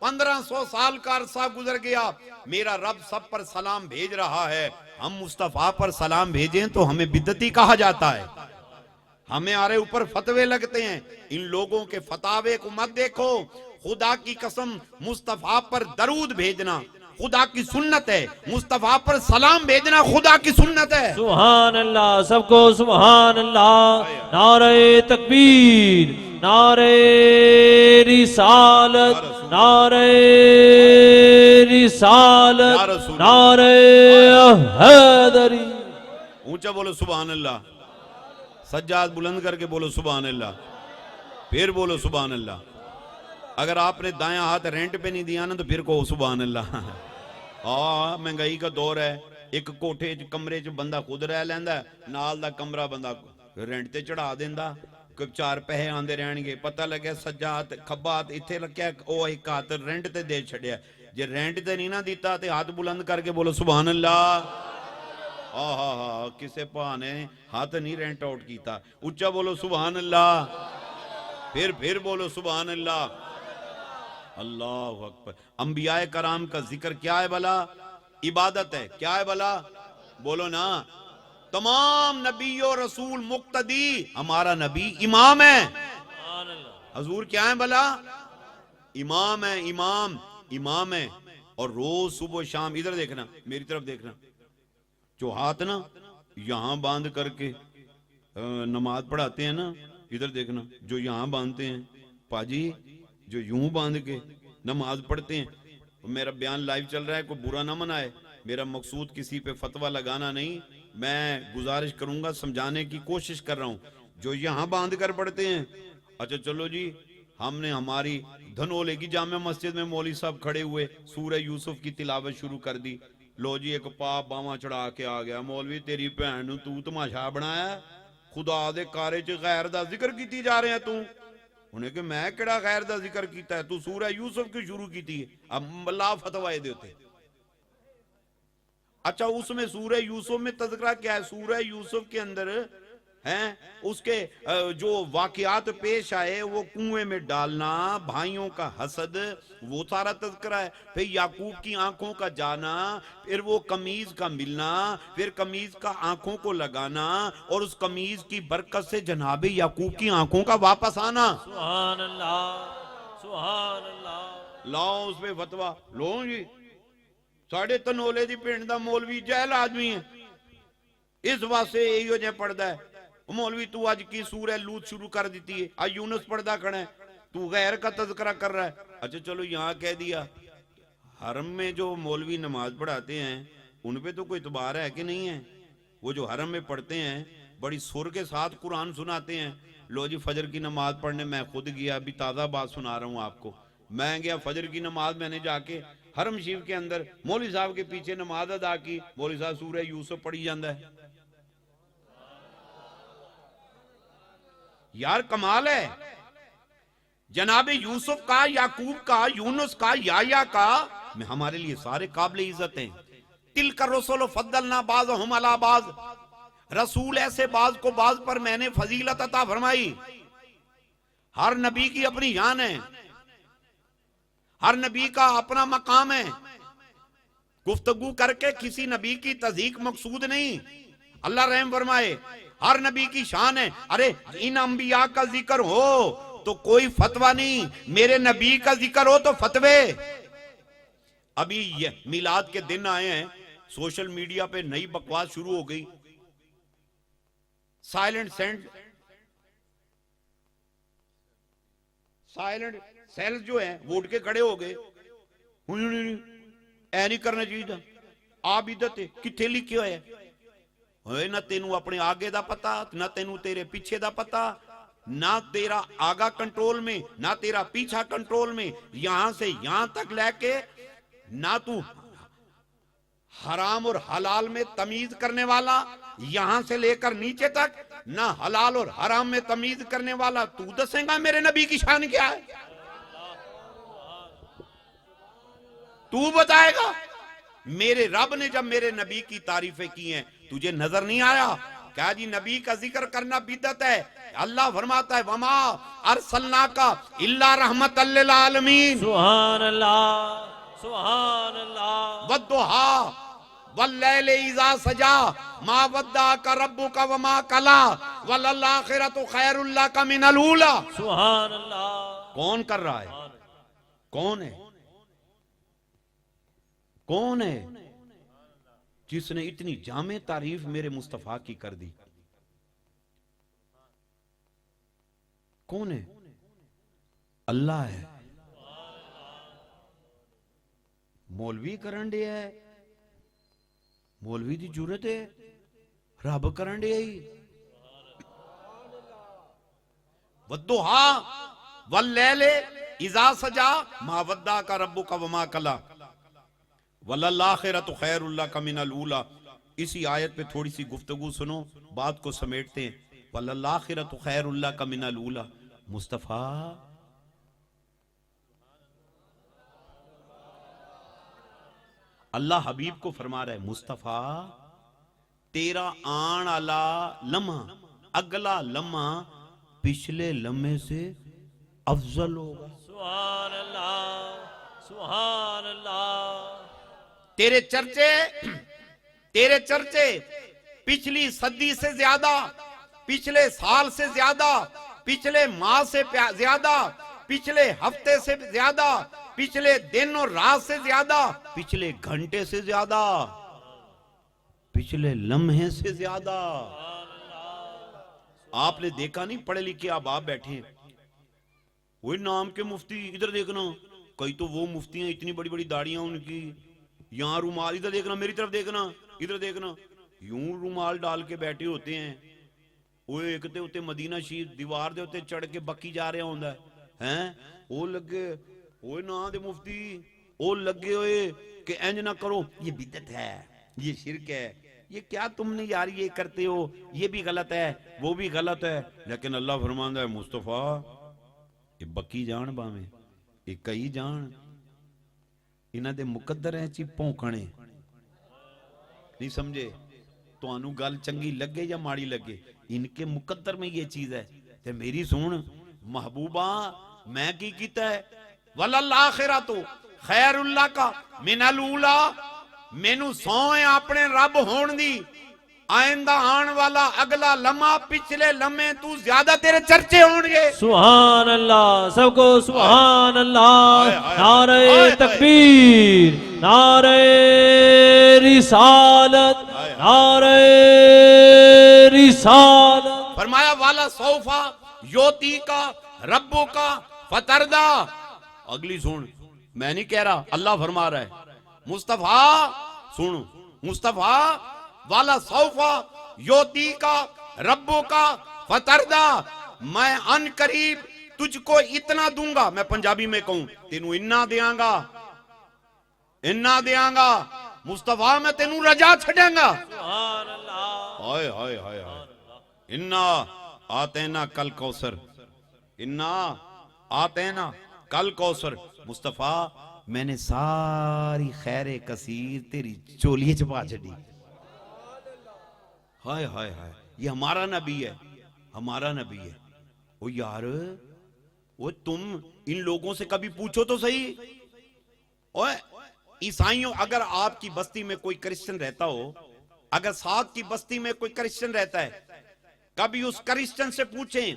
1500 साल का अरसा गुजर गया, मेरा रब सब पर सलाम भेज रहा है। हम मुस्तफा पर सलाम भेजें तो हमें बिदती कहा जाता है, हमें आरे ऊपर फतवे लगते हैं। इन लोगों के फतावे को मत देखो। खुदा की कसम, मुस्तफा पर दरूद भेजना खुदा की सुन्नत है, मुस्तफा पर सलाम भेजना खुदा की सुन्नत है। सुभान अल्लाह, सबको सुभान अल्लाह। नारे तकबीर, नारे रिसालत, नारे रिसालत, नारे हैदरी। ऊंचा बोलो सुभान अल्लाह। सज्जाद बुलंद करके बोलो सुभान अल्लाह, फिर बोलो सुभान अल्लाह। अगर आपने दायां हाथ रेंट पे नहीं दिया ना तो फिर कहो सुभान अल्लाह। महंगाई का दौर है, एक कोठे च कमरे च बंदा खुद रह लैंदा, नाल दा कमरा बंदा रेंट ते चढ़ा देंदा। कोई 4 पैसे आंदे रहणगे, पता लगे सज्जा हाथ खब्बा हाथ इत्थे रखिया, ओ एक हाथ रेंट ते दे छड़िया। जे रेंट ते नहीं ना दिता ते हाथ बुलंद करके बोलो सुभान अल्लाह। हा किसे भा ने हाथ नहीं रेंट आउट कीता, उच्चा बोलो सुभान अल्लाह, फिर बोलो सुभान अल्लाह। अल्लाह अकबर। अंबियाए कराम का जिक्र क्या है भला? इबादत है। क्या है भला? बोलो ना। तमाम नबी और रसूल मुक्तदी, हमारा नबी इमाम है। हजूर क्या है भला? इमाम है, इमाम है। और रोज सुबह शाम, इधर देखना, मेरी तरफ देखना, जो हाथ ना यहां बांध करके नमाज पढ़ाते हैं ना, इधर देखना, जो यहां बांधते हैं पाजी, जो यूं बांध के नमाज पढ़ते हैं। मेरा बयान लाइव चल रहा है, कोई बुरा ना मनाए, मेरा मकसूद किसी पे फतवा लगाना नहीं, मैं गुजारिश करूंगा, समझाने की कोशिश कर रहा हूं। जो यहां बांध कर पढ़ते हैं, अच्छा चलो जी, हमने हमारी धनोले की जामे मस्जिद में मौलवी साहब खड़े हुए, सूरह यूसुफ की तिलावत शुरू कर दी। लो जी, एक पाप बावा चढ़ा के आ गया, मौलवी तेरी भैन तू तमाशा बनाया, खुदा दे कारे च गैर दा जिक्र कीती जा रहे हैं तू। उन्हें कि मैं केड़ा गैर दा जिक्र कीता है, तू सूरह यूसुफ की शुरू की थी। अब अल्लाह फतवा दे होते। अच्छा, उसमें सूरह यूसुफ में तज़किरा क्या है? सूरह यूसुफ के अंदर हैं उसके जो वाकयात पेश आए, वो कुएं में डालना, भाइयों का हसद, वो सारा तज़किरा है। फिर याकूब की आंखों का जाना, फिर वो कमीज का मिलना, फिर कमीज का आंखों को लगाना, और उस कमीज की बरकत से जनाबे याकूब की आंखों का वापस आना। सुभान अल्लाह, सुभान अल्लाह। लाओ उस पे फतवा लो जी। साढ़े तनोले दी पिंड दा मौलवी जहल आदमी है, इस वास्ते यही जो पढ़दा है। मौलवी तू आज की सूरह लूत शुरू कर दी है, आज यूनुस पढ़दा खड़ा है, तू गैर का तज़किरा कर रहा है। अच्छा चलो, यहाँ कह दिया, हरम में जो मौलवी नमाज पढ़ाते हैं उन पे तो कोई इतबार है कि नहीं है? वो जो हरम में पढ़ते हैं, बड़ी सुर के साथ कुरान सुनाते हैं। लो जी, फजर की नमाज पढ़ने मैं खुद गया, अभी ताज़ा बात सुना रहा हूँ आपको। मैं गया फजर की नमाज, मैंने जाके हरम शरीफ के अंदर मौलवी साहब के पीछे नमाज अदा की। मौलवी साहब सूरह यूसुफ पढ़ी जाता है। यार कमाल है। जनाबे यूसुफ का, याकूब का, यूनुस का, याया का, हमारे लिए सारे काबिल इज्जत हैं। तिल कर रसूल फद्दलना बाज़हुम अला बाज़, रसूल ऐसे बाज को बाज पर मैंने फजीलत अता फरमाई। हर नबी की अपनी जान है, हर नबी का अपना मकाम है। गुफ्तगू करके किसी नबी की तज़हीक मकसूद नहीं, अल्लाह रहम फरमाए। हर नबी की शान है। अरे इन अंबिया का जिक्र हो तो कोई फतवा नहीं, मेरे नबी का जिक्र हो तो फतवे। अभी ये मिलाद के दिन आए हैं, सोशल मीडिया पे नई बकवास शुरू हो गई, साइलेंट सेल्स जो है वो उठ के खड़े हो गए, ऐ नहीं करना चाहिए, आ बिदत किथे लिखे होए होए, ना तेनू अपने आगे दा पता, ना तेनू तेरे पीछे दा पता, ना तेरा आगा कंट्रोल में, ना तेरा पीछा कंट्रोल में, यहां से यहां तक लेके ना तू हराम और हलाल में तमीज करने वाला, यहां से लेकर नीचे तक ना हलाल और हराम में तमीज करने वाला। तू दसेगा मेरे नबी की शान क्या है? तू बताएगा? मेरे रब ने जब मेरे नबी की तारीफें की हैं, तुझे नजर नहीं आया क्या जी? नबी का जिक्र करना बिदअत है। अल्लाह फरमाता है वमा अरसलना का इल्ला रहमतल लिल आलमीन, सुभान अल्लाह, सुभान अल्लाह। वद्दुहा वल्लैलि इज़ा सजा मा वद्दाका रब्बुका वमा कला वलल आखिरतु खैरुल लका मिनल ऊला। सुभान अल्लाह। कौन कर रहा है? कौन है? कौन है जिसने इतनी जामे तारीफ मेरे मुस्तफा की कर दी? कौन है? अल्लाह है। मौलवी करन डे है, मौलवी दी जरूरत है, रब करन डे ही। वद्दुहा वल्लैलि इज़ा सजा मा वद्दाका रब्बुका वमा कला वलल आखिरतु खैरुल लका मिनल ऊला। इसी आयत पे थोड़ी सी गुफ्तगू सुनो, बात को समेटते हैं। वलल आखिरतु खैरुल लका मिनल ऊला। मुस्तफा अल्लाह हबीब को फरमा रहा है, मुस्तफा तेरा आन आला लम्हा, अगला लम्हा पिछले लम्हे से अफजल होगा। सुभान अल्लाह, सुभान अल्लाह। तेरे चर्चे पिछली सदी से ज्यादा, पिछले साल से ज्यादा, पिछले माह से ज्यादा, पिछले हफ्ते से ज्यादा, पिछले दिन और रात से ज्यादा, पिछले घंटे से ज्यादा, पिछले लम्हे से ज्यादा। आपने देखा नहीं, पढ़े लिखे आप बैठे हैं, वही नाम के मुफ्ती, इधर देखना, कई तो वो मुफ्ती हैं इतनी बड़ी बड़ी दाढ़ियां उनकी, यहां रुमाल, इधर देखना, मेरी तरफ देखना, इधर देखना, यूं रुमाल डाल के बैठे होते हैं। वो एक ते उत्ते मदीना शरीफ दीवार दे उत्ते चढ़ के बकी जा रहा होंदा है, वो लगे ओए ना दे मुफ्ती, वो लगे हुए कि इंज ना करो, ये बिदअत है, ये शिरक है, ये क्या तुमने यार ये करते हो, ये भी गलत है, वो भी गलत है। लेकिन अल्लाह फरमांदा है, मुस्तफा ये बकी जान भावे, ये कई जान, इन्हां दे मुकद्दर है ची भौंकणे। नहीं समझे? तुहानू गल चंगी लगे या माड़ी लगे, इनके मुकद्दर में ये चीज है। ते मेरी सुन महबूबा, मैं की कीता है? वलल आखिरतु खैरुल लका मिनल ऊला। मैनू सौ है अपने रब होण दी, आइंदा आने वाला अगला लम्हा पिछले लम्हे तू ज्यादा तेरे चर्चे होंगे। सुभान अल्लाह, सबको सुभान अल्लाह। नारे तकबीर, नारे रिसालत, नारे रिसालत। फरमाया वाला सौफा योती का रब्बू का फतरदा। अगली सुन, मैं नहीं कह रहा, अल्लाह फरमा रहा है, मुस्तफा सुन, मुस्तफा वाला सौफा योती का रब्बू का फतरदा। मैं अन करीब तुझको इतना दूंगा, मैं पंजाबी में कहूं तेनू इन्ना देंगा, इन्ना देंगा मुस्तफा, मैं तेनू रजा छड़ेंगा। सुभान अल्लाह। हाय हाय हाय हाय। इन्ना आतेना कल कौसर, इन्ना आतेना कल कौसर। मुस्तफा मैंने सारी खैरे कसीर तेरी चोली च पा छड़ी। हाय हाय हाय, ये हमारा नबी है, हमारा नबी है। ओ यार, वो तुम इन लोगों से कभी पूछो तो सही, ओए ईसाइयों, अगर आपकी बस्ती में कोई क्रिश्चियन रहता हो, अगर साथ की बस्ती में कोई क्रिश्चियन रहता है, कभी उस क्रिश्चियन से पूछें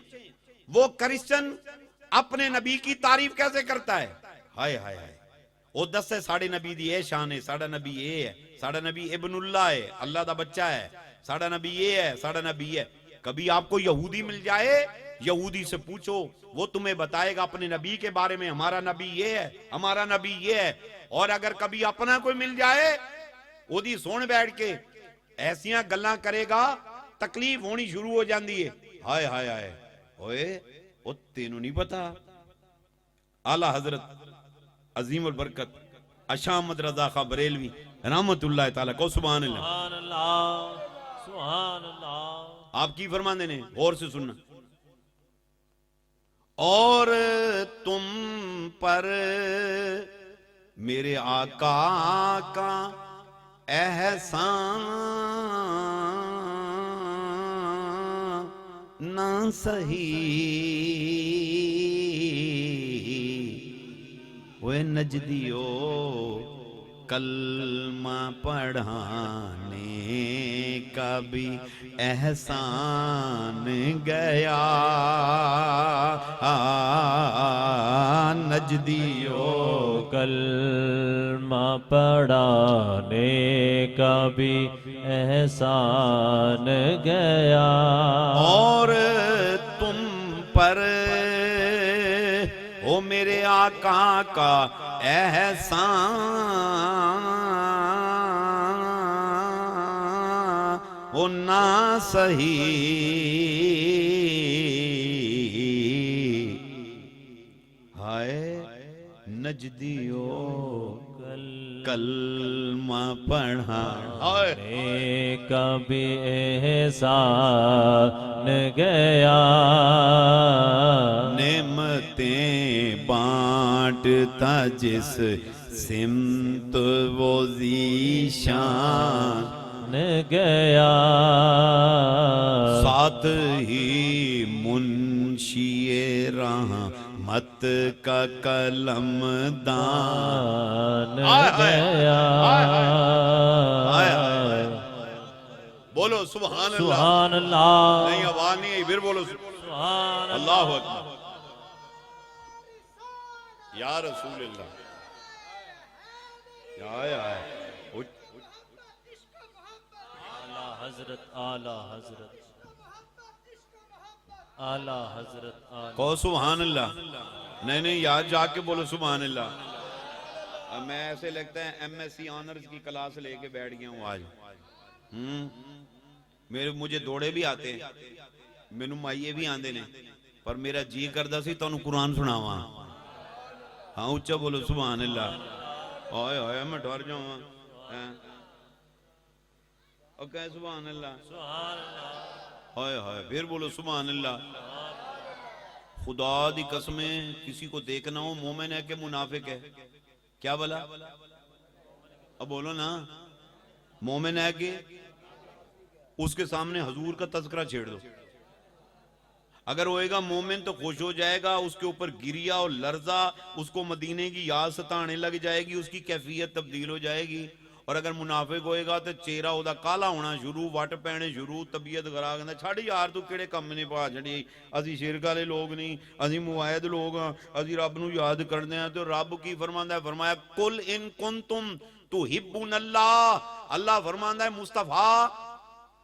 वो क्रिश्चियन अपने नबी की तारीफ कैसे करता है। हाय हाय हाय, ਉਹ ਦੱਸੇ ਸਾਡੇ ਨਬੀ ਦੀ ਇਹ ਸ਼ਾਨ ਹੈ, ਸਾਡਾ ਨਬੀ ਇਹ ਹੈ, ਸਾਡਾ नबी इब्नुल्लाह है, अल्लाह का बच्चा है, साड़ा नबी ये है, साड़ा नबी है। कभी आपको यहूदी मिल जाए, यहूदी से पूछो, वो तुम्हें बताएगा अपने नबी के बारे में, हमारा नबी ये है, हमारा नबी ये है। और अगर कभी अपना कोई मिल जाए, ओदी सुन बैठ के ऐसियां गल्लां करेगा, तकलीफ होनी शुरू हो जाती है। हाय हाय हाय, ओए ओ तेनू नहीं पता, आला हजरत अजीम अल बरकत अशामद रजा खा बरेलवी रहमतुल्लाह ताला को सुभान अल्लाह, सुभान अल्लाह, सुभान अल्लाह। आप की फरमाते ने, गौर से सुनना। और तुम पर मेरे आका का एहसान ना सही, वे नजदियो कलमा पढ़ाने का भी एहसान गया, नजदियो कलमा पढ़ाने का भी एहसान गया। और तुम पर ओ मेरे आका का एहसान वो ना सही, हाय नजदियो कलमा पढ़ा का भी एहसान गया, नेमतें बांटता जिस सिमत वो ज़ीशान गया, साथ ही मुंशिए रहमत का कलम दान गया। बोलो सुभान अल्लाह, सुभान अल्लाह, नहीं आवाज नहीं आई, फिर बोलो सुभान अल्लाह अकबर, या रसूल अल्लाह, या आला हजरत, आला हजरत, आला हजरत, कहो सुभान अल्लाह। नहीं नहीं यार, जाके बोलो सुभान अल्लाह। अब मैं ऐसे लगता है एमएससी ऑनर्स की क्लास लेके बैठ गया हूँ आज। मुझे दौड़े भी आते हैं, मैनू माइये भी आंदे ने, पर मेरा जी करदा सी तुहानू कुरान सुनावा। हाँ उच्चा बोलो सुभान अल्लाह। हाय हाय मैं डर जाऊँ, और कह सुभान अल्लाह, हाय हाय, फिर बोलो सुभान अल्लाह। खुदा दी कसमें किसी को देखना हो मोमिन है कि मुनाफिक है? क्या बोला? अब बोलो ना, मोमिन है कि? उसके सामने हजूर का तज़किरा छेड़ दो, अगर होएगा मोमिन तो खुश हो जाएगा, उसके ऊपर गिरिया और लर्जा, उसको मदीने की याद सताने लग जाएगी, उसकी कैफियत तब्दील हो जाएगी। और अगर मुनाफिक होएगा तो चेहरा उदा काला होना शुरू, वट पैने शुरू, तबीयत खराब, कहता छड़ यार तू किहड़े कम ने पा छड़ी, असीं शिरक वाले लोग नहीं, असीं मुआयद लोग हाँ, असीं रब नूं याद करदे हां। तो रब की फरमांदा है, फरमाया कुल इन कुंतुम तुहिब्बुनल्लाह, अल्लाह फरमांदा है मुस्तफा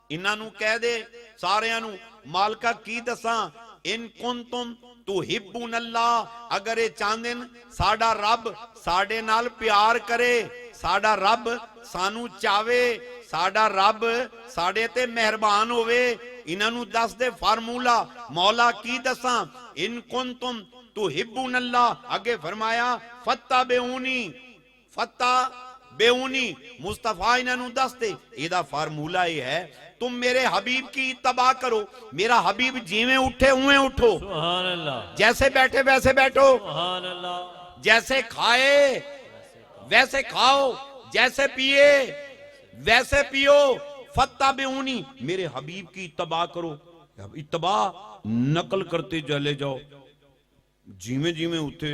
इन्हां नूं कह दे सारियां नूं, मालका की दसां, इन कुंतुम तुहिब्बुनल्लाह, अगर ये चाहते साडा रब साडे नाल प्यार करे, साडा रब सानू चावे, साडा रब साडे ते मेहरबान होवे, इन्हां नूं दस दे फार्मूला, मौला की दसां, इन कुंतुम तुहिब्बुनल्लाह। आगे फरमाया फत्ताबिऊनी, फत्ताबिऊनी, मुस्तफा इन्हां नूं दस दे, इहदा फार्मूला ये है, तुम मेरे हबीब की इत्तबा करो, मेरा हबीब जिवें उठे उवें उठो, सुभान अल्लाह, जैसे बैठे वैसे बैठो, सुभान अल्लाह, जैसे खाए वैसे खाओ, जैसे पिए वैसे पियो। फत्ताबिऊनी, मेरे हबीब की इत्तबा करो, इत्तबा नकल करते चले जाओ, जिवें जिवें उठे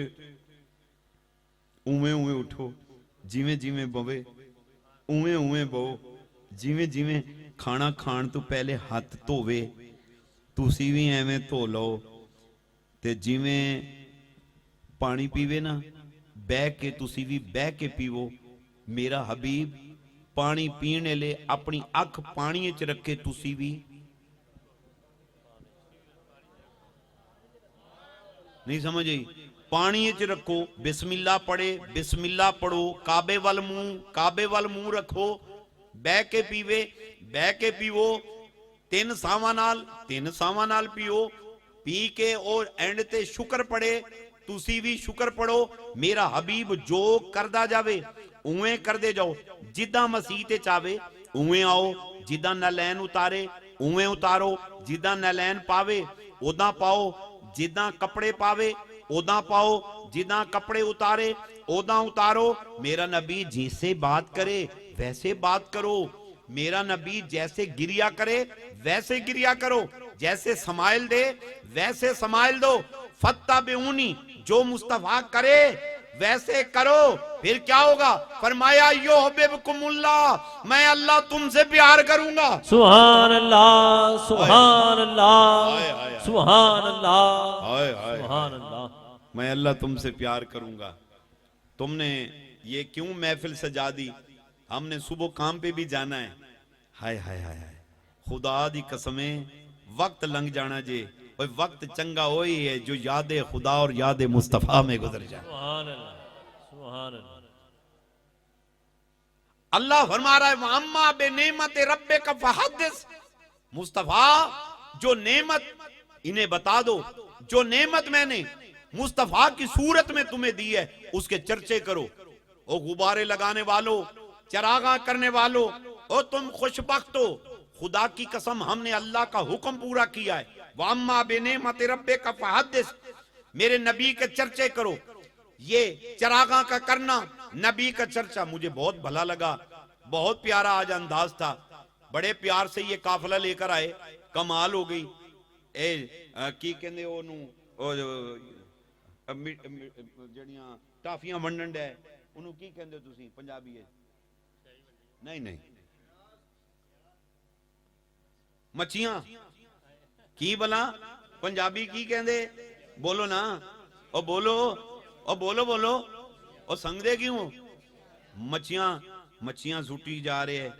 उवें उवें उठो, जिवें जिवें बवे उवें उवें बहो, जिवें जिवें खाना खाण तो पहले हथ धोवे तुसी भी एवें धो लो, ते जिवें पानी पीवे ना ਬਹਿ ਕੇ ਤੁਸੀਂ ਵੀ ਬਹਿ ਕੇ ਪੀਵੋ। ਮੇਰਾ ਹਬੀਬ ਪਾਣੀ ਪੀਣ ਵੇਲੇ ਆਪਣੀ ਅੱਖ ਪਾਣੀ 'ਚ ਰੱਖੇ, ਤੁਸੀਂ ਵੀ नहीं समझ आई, पानी च रखो, बिस्मिल्लाह पढ़े, बिस्मिल्लाह पढ़ो, काबे वाल मुंह रखो, बह के पीवे, बह के पीवो, तीन सावां नाल पियो, पी के और एंड ते शुक्र पढ़े, तुसी भी शुक्र पढ़ो। मेरा हबीब जो करदा जावे उवें करदे जाओ, जिदा मसीह ते चावे उवें आओ, जिदा नलैन उतारे उवें उतारो, जिदा नलैन पावे उदा पाओ, जिदा कपड़े पावे उदा पाओ, जिदा कपड़े उतारे उदा उतारो। मेरा नबी जैसे बात करे वैसे बात करो, मेरा नबी जैसे गिरिया करे वैसे गिरिया करो, जैसे समाइल दे वैसे समाइल दो। फत्ता बेऊनी, जो मुस्तफा करे वैसे करो, फिर क्या होगा? फरमाया यो हबीबकुमुल्लाह, मैं अल्लाह तुमसे प्यार करूंगा। सुभान अल्लाह, सुभान अल्लाह, सुभान अल्लाह, सुभान अल्लाह। मैं अल्लाह तुमसे प्यार करूंगा। तुमने ये क्यों महफिल सजा दी? हमने सुबह काम पे भी जाना है। हाय हाय हाय हाय, खुदा दी कसमें वक्त लंघ जाना जे, और वक्त चंगा वही है जो याद खुदा और याद मुस्तफा में गुजर जाए। सुभान अल्लाह, सुभान अल्लाह। अल्लाह फरमा रहा है अम्मा बे नेमत रब्बे का फहदिस, मुस्तफा जो नेमत इन्हें बता दो, जो नेमत मैंने मुस्तफा की सूरत में तुम्हें दी है उसके चर्चे करो। ओ गुब्बारे लगाने वालों, चरागा करने वालों, ओ तुम खुशबख्त हो, खुदा की कसम हमने अल्लाह का हुक्म पूरा किया है। वाम्मा बेनेमत रब्बे का फहदिस, मेरे नबी के चर्चे करो। ये चरागा का करना, नबी का चर्चा मुझे बहुत भला लगा, बहुत प्यारा आज अंदाज था। बड़े प्यार से ये काफिला लेकर आए, कमाल हो गई। की कहंदे ओनू जड़ियां टाफियां वंडन डे, ओनू की कहंदे तुसी पंजाबी है? नहीं नहीं, मच्छियां की भला पंजाबी की कहंदे? बोलो ना, ओ बोलो, ओ बोलो बोलो, ओ संगदे क्यों? मच्छियां सुटी जा रहे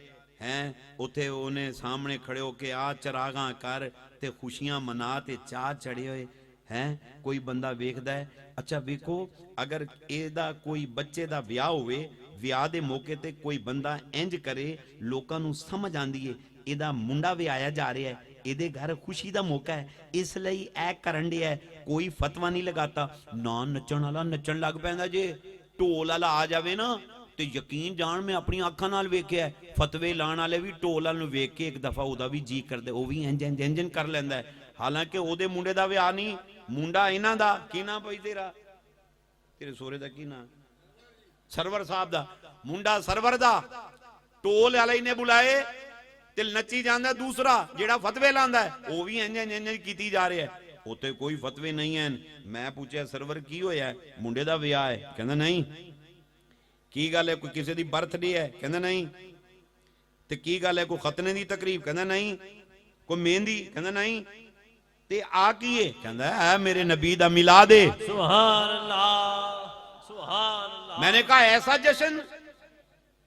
हैं, उथे उन्हें सामने खड़े होके आ चरागा कर ते खुशियां मना ते चाह चढ़े हुए हैं। कोई बंदा वेखदा है, अच्छा वेखो अगर एदा कोई बच्चे दा विआह होवे, विआह दे मौके ते कोई बंदा इंज करे, लोकां नूं समझ आंदी है एदा मुंडा विआया जा रहा है, ਇਹਦੇ घर खुशी का मौका है, इसलिए ऐ करन दिया है। कोई फतवा नहीं लगाता ना, नचण वाला नचण लग पैंदा जे, ढोल वाला आ जावे ना ते यकीन जान मैं अपनी अखां नाल वेखिया, फतवे लाण वाले भी ढोल वाल नूं वेख के एक दफा ओदा भी जी करदे, ओ भी इंज इंज इंज कर लैंदा है। हालांकि ओदे मुंडे दा विआह नहीं, मुंडा इन्हां दा की ना पई तेरा, तेरे सोरे दा की ना? सरवर साहब दा मुंडा, सरवर दा ढोल वाले ने बुलाए ते नची जांदा, दूसरा जेड़ा फतवे लांदा है वो भी इंज इंज कीती जा रहा है। उत्ते कोई फतवे नहीं है। मैं पूछया सरवर की होया है? मुंडे दा विआह है। कहंदा नहीं। की गल है? कोई किसी दी बर्थडे है? कहंदा नहीं। ते की गल है? कोई खतने दी तकरीब? कहंदा नहीं। कोई मेहंदी? कहंदा नहीं। ते आ की है? कहंदा है मेरे नबी दा मिलाद है। सुभान अल्लाह, सुभान अल्लाह। मैंने कहा ऐसा जश्न,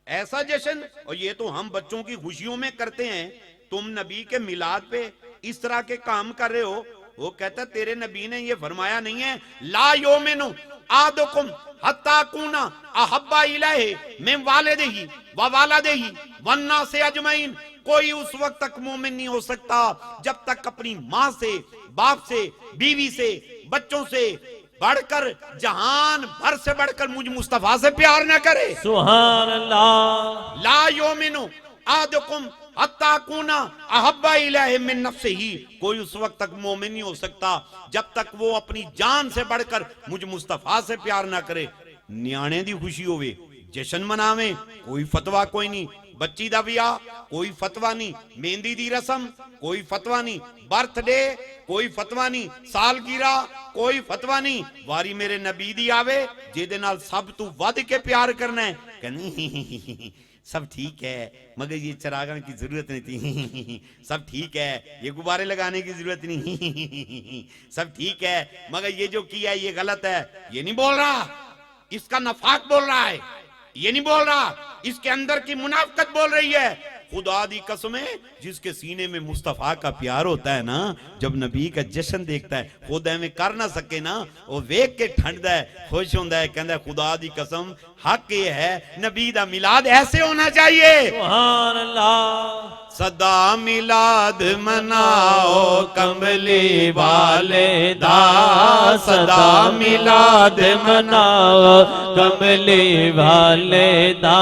ऐसा जश्न, और ये तो हम बच्चों की खुशियों में करते हैं, तुम नबी के मिलाद पे इस तरह के काम कर रहे हो। वो कहता तेरे नबी ने ये फरमाया नहीं है ला योमिनु आदुकुम हत्ता कुना अहब्बा इलैहि मिन वालिदिही व वालदिही वन्नास अजमईन। कोई उस वक्त तक मोमिन नहीं हो सकता जब तक अपनी मां से, बाप से, बीवी से, बच्चों से बढ़कर, जहान भर से बढ़कर मुझ मुस्तफा से प्यार न करे। सुभान अल्लाह। ला योमिनु आदुकुम हत्ता कुना अहब्बा इलैहि मिन नफ्सिही। कोई उस वक्त तक मोमिन नहीं हो सकता जब तक वो अपनी जान से बढ़कर मुझ मुस्तफा से प्यार ना करे। न्याणे दी खुशी होवे, जश्न मनावे, कोई फतवा कोई नहीं। बच्ची दा विआह कोई फतवा नहीं, मेहंदी दी रस्म कोई फतवा नहीं, बर्थडे कोई फतवा नहीं, सालगिरह कोई फतवा नहीं। वारी मेरे नबी दी आवे जिहदे नाल सब तू वध के प्यार करना है, कहनी सब ठीक है मगर ये चरागन की जरूरत नहीं थी, सब ठीक है ये गुब्बारे लगाने की जरूरत नहीं, सब ठीक है मगर ये जो किया ये गलत है। ये नहीं बोल रहा, इसका नफाक बोल रहा है, ये नहीं बोल रहा, इसके अंदर की मुनाफिकत बोल रही है। खुदा दी कसमें जिसके सीने में मुस्तफा का प्यार होता है ना, जब नबी का जश्न देखता है, खुद में कर ना सके ना, वो वेख के ठंडदा है, खुश होता है, कहता है खुदा दी कसम हक ये है नबी दा मिलाद ऐसे होना चाहिए। सुभान अल्लाह। सदा मिलाद मनाओ कमली वाले दा, सदा मिलाद मनाओ कमली वाले दा,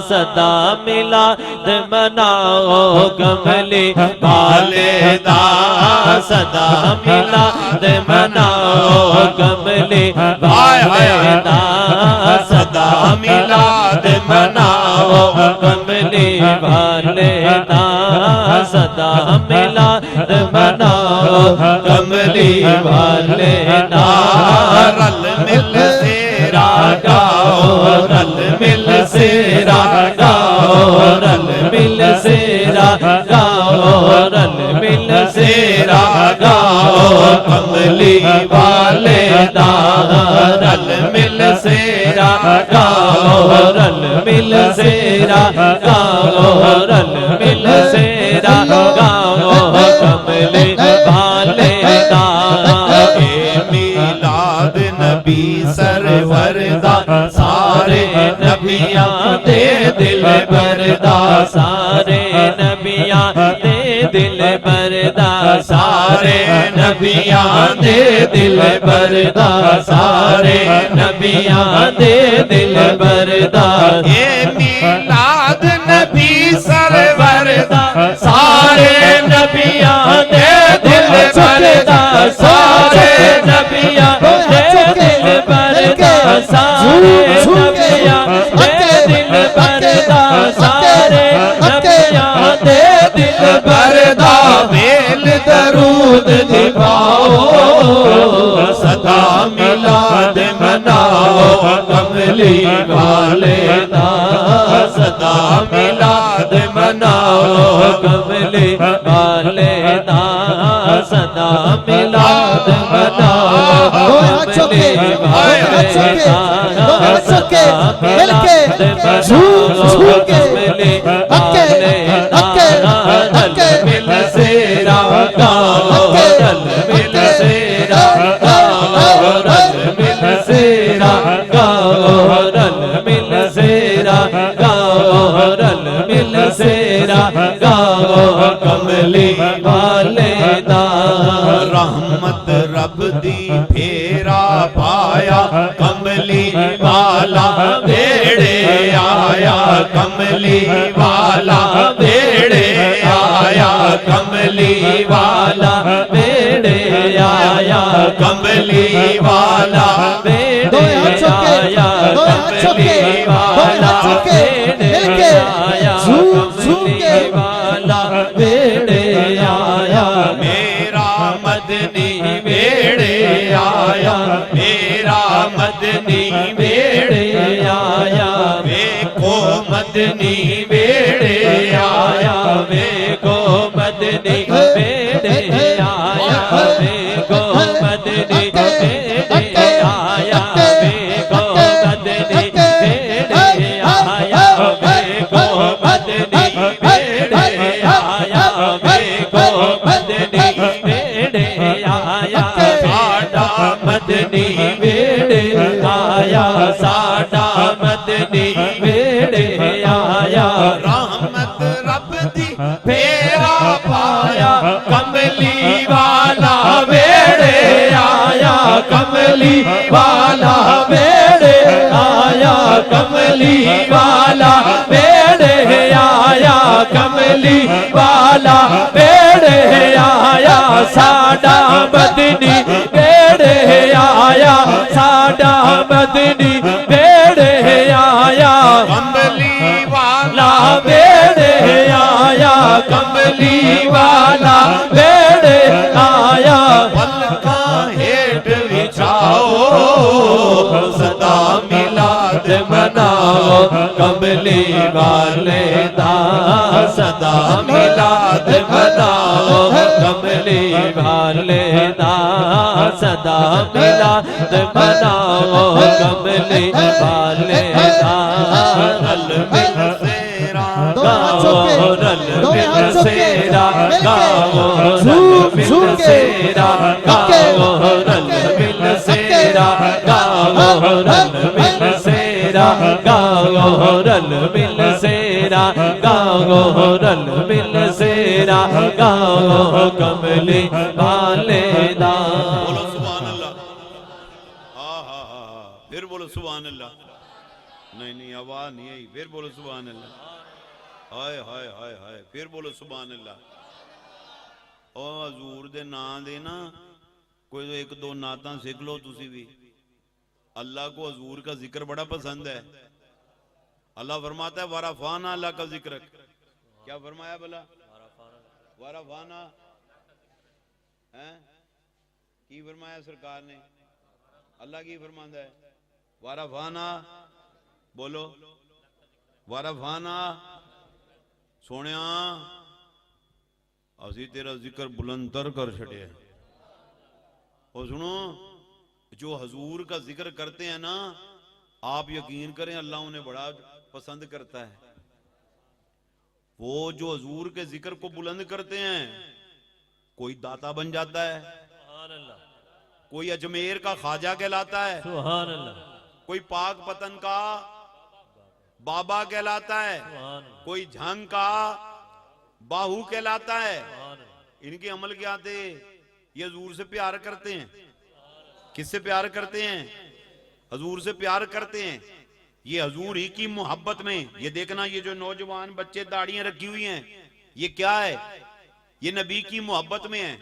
सदा मिलाद मनाओ कमली वाले दा, सदा मिलाद मनाओ कमली वाले दा, सदा मिलाद मनाओ कमली वाले दा, सदा मिलाद मनाओ कमली वाले दा। रल मिल सेरा गाओ, रल मिल सेरा गाओ, रल मिल सेरा गाओ, रल मिल सेरा गाओ कमली वाले दा, रल मिल सेरा गाओ, रल मिल सेरा गाओ, रल मिल सेरा गाओ कमली वाले दा। मिलाद नबी सरवर दा, सारे नबियां दे दिल बरदा, सारे नबियां दे दिल बरदा, सारे नबियां दे दिल बरदा, सारे नबियां दे दिल बरदा। ये मिलाद नबी सरवर दा, सारे नबियां दे दिल बरदा, सारे नबियां दे दिल बरदा, सारे नबियां दे दिल बरदा, सारे नबियां दे दिल बरदा। मेल दरूद दिखाओ सदा मिलाद मनाओ कमली वाले दा, सदा मिलाद मनाओ कमली वाले दा, सदा मिलाद मनाओ कमली वाले दा, सदा मिलाद मनाओ कमली वाले दा। रल मिल सेरा गाओ, रल मिल सेरा गाओ, रल मिल सेरा गाओ, रल मिल सेरा गाओ, रल मिल सेरा गाओ कमली वाले दा। रहमत रब दी फेरा पाया कमली वाला बेड़े आया, कमली वाला बेड़े आया, कमली वाला बेड़े आया, कमली वाला बेड़े आया, कमली वाला बेड़े आया, कमली वाला बेड़े आया। मेरा मदनी बेड़े आया, मेरा मदनी बेड़े आया, देखो मदनी बेड़े आया, देखो मदनी बेड़े आया, देखो मदनी बेड़े आया, देखो मदनी बेड़े आया, देखो मदनी बेड़े आया, देखो मदनी बेड़े आया। साडा मदनी बेड़े आया, साडा मदनी बेड़े आया। रहमत रब दी फेरा पाया कमली वाला बेड़े आया, कमली वाला बेड़े आया, कमली वाला बेड़े आया, कमली वाला बेड़े आया। साडा मदनी बेड़े आया, साडा मदनी बेड़े आया, कमली वाला बेड़े आया, कमली वाला बेड़े आया। पलका हेठ बिछाओ सदा मिलाद मनाओ कमली वाले दा सदा मिलाद मनाओ कमली वाले दा सदा मिलाद मनाओ कमली वाले दा रल मिल सेरा गाओ रल मिल सेरा गाओ रल मिल सेरा गाओ रल मिल सेरा गाओ रल मिल सेरा गाओ रल मिल सेरा गाओ रल मिल सेरा गाओ कमली वाले दा। बोलो सुभान अल्लाह। हा फिर बोलो सुभान अल्लाह। नहीं आवाज नहीं आई, फिर बोलो सुभान अल्लाह। हाय हाय हाय हाय, फिर बोलो सुभान अल्लाह। और हजूर दे नां दे ना कोई एक दो नातां सीख लो तुसी भी। अल्लाह को हजूर का जिक्र बड़ा पसंद है। अल्लाह फरमाता है वाराफाना अल्लाह का जिक्र। क्या फरमाया भला? वाराफाना है की फरमाया सरकार ने? अल्लाह की फरमांदा है वाराफाना। बोलो वाराफाना। सोनिया असी तेरा जिक्र बुलंदर कर छड़े। और सुनो, जो हजूर का जिक्र करते हैं ना, आप यकीन करें अल्लाह उन्हें बड़ा पसंद करता है। वो जो हजूर के जिक्र को बुलंद करते हैं, कोई दाता बन जाता है, कोई अजमेर का ख्वाजा कहलाता है, सुभान अल्लाह, कोई पाक पतन का बाबा कहलाता है, कोई झंग का बाहू कहलाता है। इनके अमल क्या थे? ये हजूर से प्यार करते हैं। किससे प्यार करते हैं? हजूर से प्यार करते हैं। ये हजूर ही की मोहब्बत में। ये देखना, ये जो नौजवान बच्चे दाढ़ियां रखी हुई हैं, ये क्या है? ये नबी की मोहब्बत में है।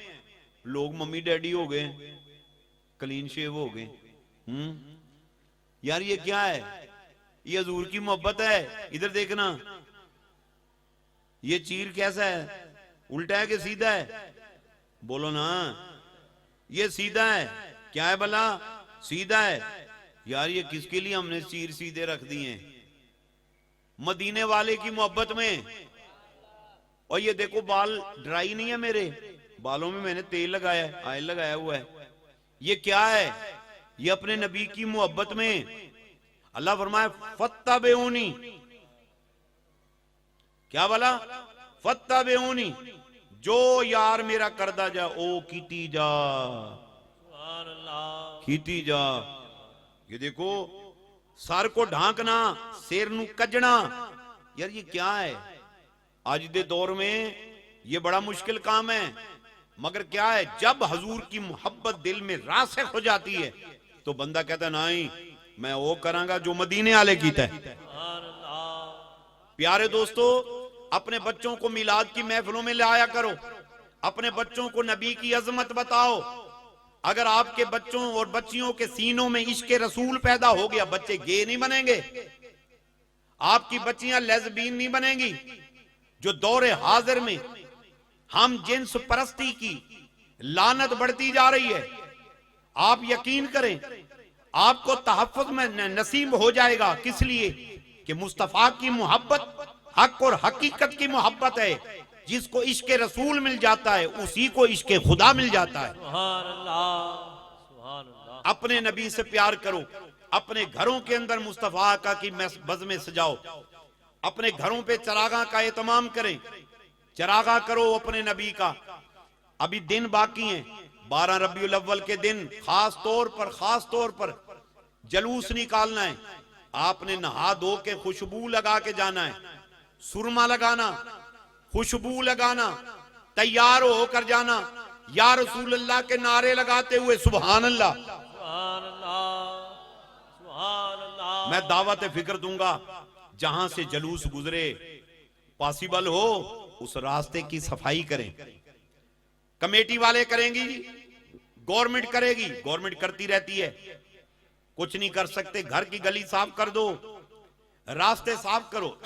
लोग मम्मी डैडी हो गए, क्लीन शेव हो गए। यार ये क्या है? ये हजूर की मोहब्बत है। इधर देखना, ये चीर कैसा है? उल्टा है कि सीधा है? बोलो ना। ये सीधा है। क्या है भला? सीधा है। यार ये किसके लिए हमने चीर सीधे रख दिए? मदीने वाले की मोहब्बत में। और ये देखो, बाल ड्राई नहीं है मेरे, बालों में मैंने तेल लगाया है, ऑयल लगाया हुआ है। ये क्या है? ये अपने नबी की मोहब्बत में। अल्लाह फरमाए फत्तबिऊनी। क्या बोला? फत्तबिऊनी। जो यार मेरा करदा जा ओ कीती जा, कीती जा। ये देखो, सर को ढांकना, सिर नू कजना। यार ये क्या है? आज दे दौर में ये बड़ा मुश्किल काम है। मगर क्या है, जब हजूर की मोहब्बत दिल में रासिख हो जाती है तो बंदा कहता नहीं, मैं वो करांगा जो मदीने वाले कीता है। प्यारे दोस्तों, अपने बच्चों को मिलाद की महफिलों में लाया करो। अपने बच्चों को नबी की अजमत बताओ। अगर आपके बच्चों और बच्चियों के सीनों में इश्क रसूल पैदा हो गया, बच्चे गे नहीं बनेंगे, आपकी बच्चियां लेस्बियन नहीं बनेंगी। जो दौरे हाजिर में हम जिन्स परस्ती की लानत बढ़ती जा रही है, आप यकीन करें आपको तहफ्फुज में नसीब हो जाएगा। किस लिए? कि मुस्तफा की मोहब्बत हक और हकीकत की मोहब्बत है। जिसको इश्क रसूल मिल जाता है उसी को इश्क खुदा मिल जाता है। सुभान अल्लाह, सुभान अल्लाह। अपने नबी से प्यार करो। अपने घरों के अंदर मुस्तफा का की बज़्म सजाओ। अपने घरों पे चरागा का एहतमाम करें। चरागा करो अपने नबी का। अभी दिन बाकी हैं। 12 रबीउल अव्वल के दिन खास तौर पर जलूस निकालना है। आपने नहा धो के खुशबू लगा के जाना है। सुरमा लगाना, खुशबू लगाना, तैयार होकर जाना, या रसूल अल्लाह के नारे लगाते हुए सुभान अल्लाह, सुभान अल्लाह, सुभान अल्लाह। मैं दावत फिक्र दूंगा। जहां से जलूस गुजरे, पॉसिबल हो उस रास्ते की सफाई करें। कमेटी वाले करेंगी, गवर्नमेंट करेगी, गवर्नमेंट करती रहती है, कुछ नहीं कर सकते। घर की गली साफ कर दो, रास्ते साफ करो।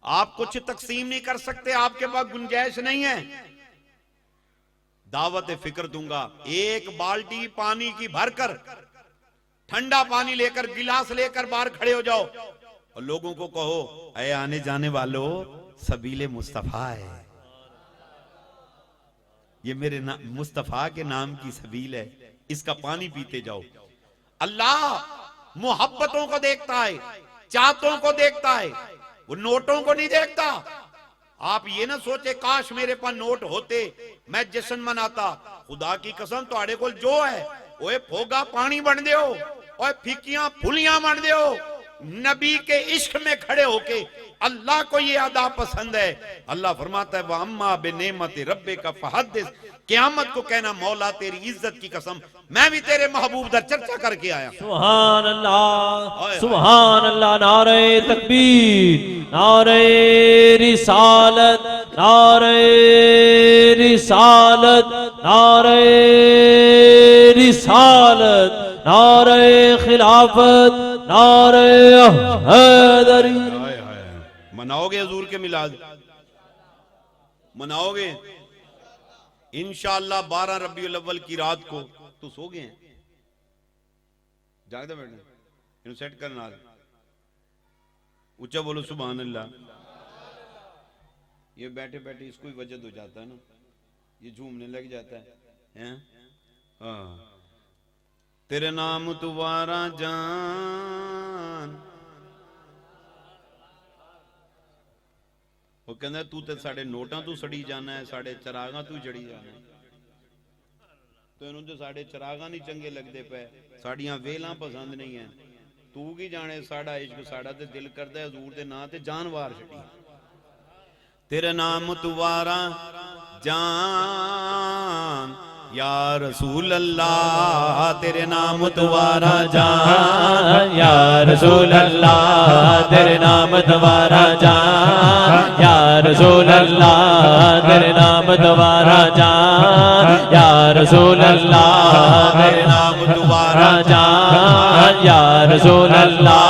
आप कुछ तकसीम नहीं कर सकते, आपके पास गुंजाइश नहीं है। दावत फिक्र दूंगा। एक बाल्टी पानी की भरकर ठंडा पानी लेकर गिलास लेकर बाहर खड़े हो जाओ और लोगों को कहो, अरे आने जाने वालों सबीले मुस्तफा है, ये मेरे मुस्तफा के नाम की सबील है, इसका पानी पीते जाओ। अल्लाह मोहब्बतों को देखता है, चाहतों को देखता है, वो नोटों को नहीं देखता। आप ये ना सोचे काश मेरे पास नोट होते मैं जश्न मनाता। खुदा की कसम तुम्हारे को जो है ओए फोगा पानी बन दो और फिकियां फुलियां बन दो। नबी के इश्क में खड़े होके अल्लाह को ये अदा पसंद है। अल्लाह फरमाता है वह अम्मा बेनेमत रब्बे का फहदिस, क़यामत को कहना मौला तेरी इज्जत की कसम मैं भी तेरे महबूब दर चर्चा करके आया। सुभान अल्लाह, सुभान अल्लाह। नारे तकबीर, नारे रिसालत, नारे रिसालत, नारे रिसालत, नारे खिलाफत, नारे हैदरी। मनाओगे हुजूर के मिलाद? मनाओगे इंशाअल्लाह 12 रबीउल अव्वल की रात को। तो सो गए हैं, जागते बैठे इन सेट करना। ऊंचा बोलो सुभान अल्लाह। ये बैठे बैठे इसको ही वजद हो जाता है ना, ये झूमने लग जाता है, हैं? हाँ। तेरे नाम तुम्हारा जान, वो कहता तू तो साढ़े नोटा तू सड़ी जाना है, साढ़े चरागा तू जड़ी जाना है। तो इन्हों तो साढ़े चरागा नहीं चंगे लगते पे, साड़ियां वेलां पसंद नहीं है। तू की जाने साड़ा इश्क साड़ा ते दिल करदा हजूर दे नां ते जान वार छड़ी। तेरे नाम तुम्हारा जान या रसूल अल्लाह, तेरे नाम तुम्हारा जान या रसूल अल्लाह, तेरे नाम तुम्हारा जान या रसूल अल्लाह, तेरे नाम तुम्हारा जान या रसूल अल्लाह, तेरे नाम तुम्हारा जान या रसूल अल्लाह।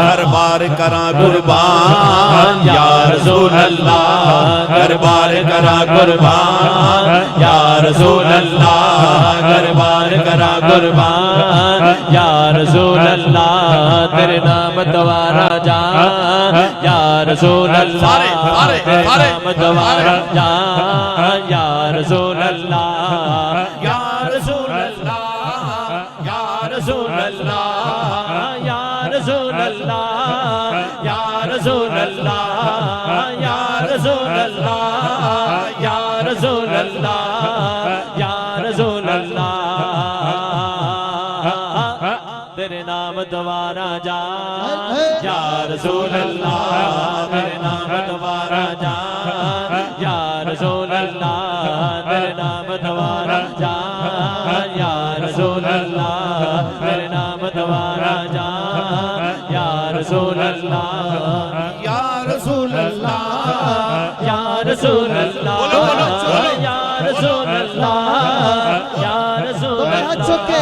घर बार करा कुर्बान या रसूल अल्लाह, घर बार करा कुर्बान या रसूल अल्लाह, घर बार करा कुर्बान या रसूल अल्लाह, तेरे नाम तुम्हारा जान या रसूल अल्लाह, तेरे नाम तुम्हारा जान या रसूल अल्लाह, या रसूल अल्लाह, या रसूल अल्लाह, या रसूल अल्लाह, या रसूल अल्लाह, या रसूल अल्लाह, या रसूल अल्लाह, या रसूल अल्लाह, तेरे नाम तुम्हारा जान या रसूल अल्लाह, तेरे नाम तुम्हारा जान या रसूल अल्लाह, तेरे नाम तुम्हारा जान या रसूल अल्लाह, तेरे नाम तुम्हारा जान या रसूल अल्लाह, या रसूल अल्लाह, या रसूल अल्लाह, या रसूल अल्लाह, या रसूल अल्लाह, या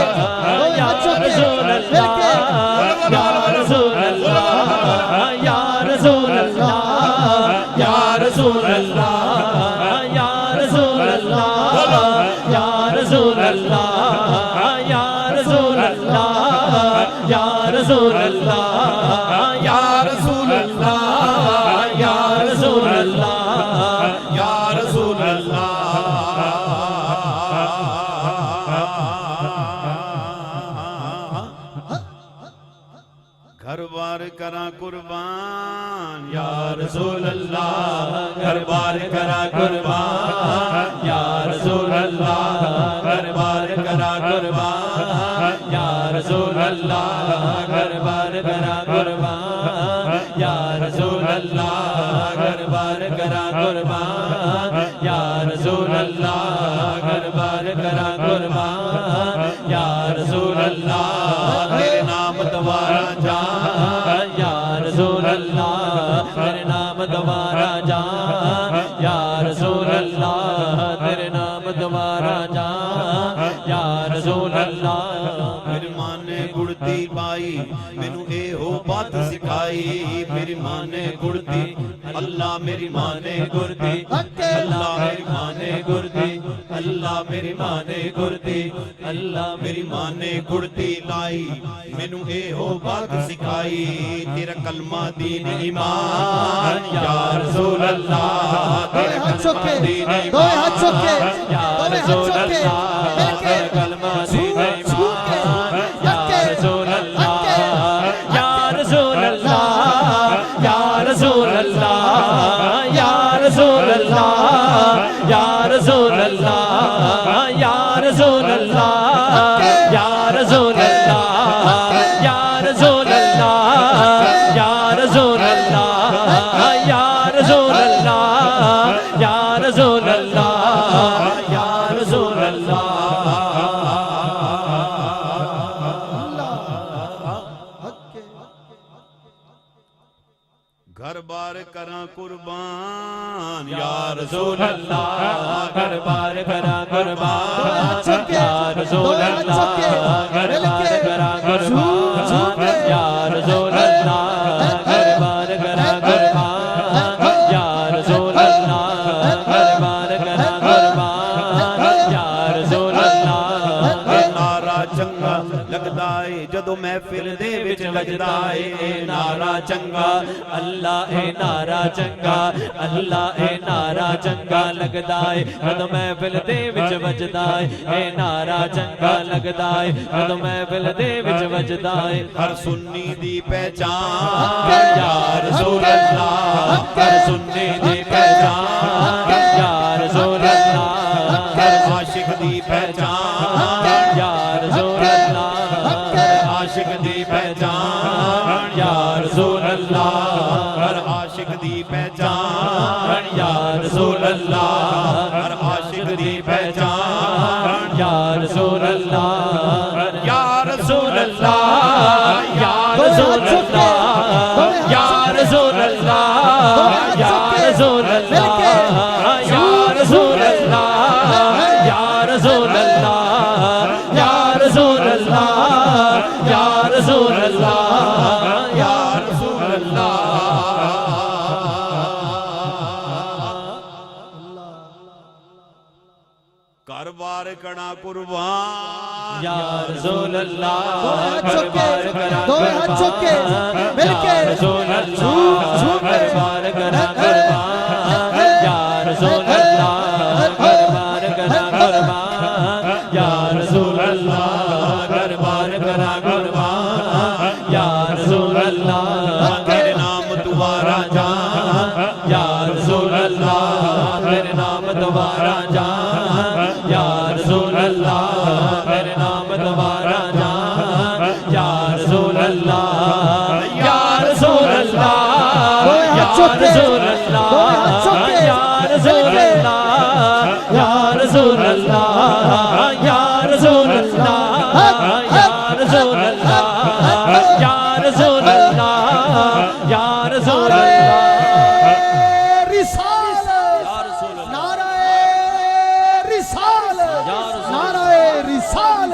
रसूल अल्लाह, या रसूल अल्लाह, या रसूल अल्लाह, या रसूल अल्लाह, या रसूल अल्लाह, या रसूल अल्लाह, या रसूल अल्लाह, या रसूल अल्लाह, या रसूल अल्लाह, या रसूल अल्लाह, या रसूल अल्लाह। घर बार करा कुर्बान या रसूल अल्लाह, घर बार करा कुर्बान या रसूल अल्लाह, घर बार करा कुर्बान या रसूल अल्लाह, घर बार करा कुर्बान या रसूल अल्लाह, घर बार करा कुर्बान या रसूल अल्लाह, घर बार करा कुर्बान या रसूल अल्लाह, तेरे नाम तुम्हारा जान या रसूल अल्लाह, तेरे नाम तुम्हारा जान या रसूल अल्लाह, तेरे नाम तुम्हारा जान या रसूल अल्लाह। मेरे माने गुड़ कुर्ती पाई मैनू ए हो बात सिखाई मेरी मां ने कुर्ती अल्लाह मेरी मां ने कुर्ती अल्लाह मेरी मां ने कुर्ती अल्लाह मेरी मां ने कुर्ती अल्लाह मेरी मां ने कुर्ती लाई मैनू ए हो बात सिखाई तेरा कलमा दीन ईमान या रसूल अल्लाह तेरा कलमा दीन ईमान या रसूल अल्लाह तेरा कलमा दीन ईमान या रसूल अल्लाह या रसूल अल्लाह या रसूल अल्लाह या रसूल अल्लाह या रसूल अल्लाह या रसूल अल्लाह या रसूल अल्लाह या रसूल अल्लाह या रसूल अल्लाह या रसूल अल्लाह या रसूल अल्लाह या रसूल अल्लाह घर बार करा कुर्बान या रसूल अल्लाह घर बार करा कुर्बान या रसूल अल्लाह घर बार करा कुर्बान या रसूल अल्लाह घर बार करा कुर्बान या रसूल अल्लाह घर बार करा कुर्बान या रसूल अल्लाह नारा चंगा लगदा है जदों महफिल दे विच वजदा है नारा चंगा अल्लाह ए नारा चंगा अल्लाह ए नारा चंगा लगदा है जदों महफिल दे विच वजदा है ए नारा चंगा लगदा है जदों महफिल दे विच वजदा है हर सुन्नी दी पहचान या रसूल अल्लाह हर सुन्नी दी पहचान या रसूल अल्लाह हर आशिक दी पहचान या रसूल अल्लाह आशिक दी पहचान या रसूल अल्लाह हर आशिक दी पहचान या रसूल अल्लाह हर आशिक दी पहचान या रसूल अल्लाह या रसूल अल्लाह या रसूल अल्लाह या रसूल अल्लाह या रसूल अल्लाह या रसूल अल्लाह या रसूल अल्लाह या रसूल अल्लाह या रसूल अल्लाह या रसूल अल्लाह घर बार कड़ा कुर्बान या रसूल अल्लाह घर बार कड़ा कुर्बान या रसूल अल्लाह घर बार कड़ा कुर्बान या रसूल अल्लाह घर बार कड़ा कुर्बान या रसूल अल्लाह घर बार कड़ा कुर्बान या रसूल अल्लाह तेरे नाम तुम्हारा जान या रसूल अल्लाह तेरे नाम तुम्हारा जान या रसूल अल्लाह तेरे नाम तुम्हारा जान या रसूल अल्लाह या रसूल अल्लाह या रसूल अल्लाह या रसूल अल्लाह या रसूल अल्लाह या रसूल अल्लाह या रसूल अल्लाह या रसूल अल्लाह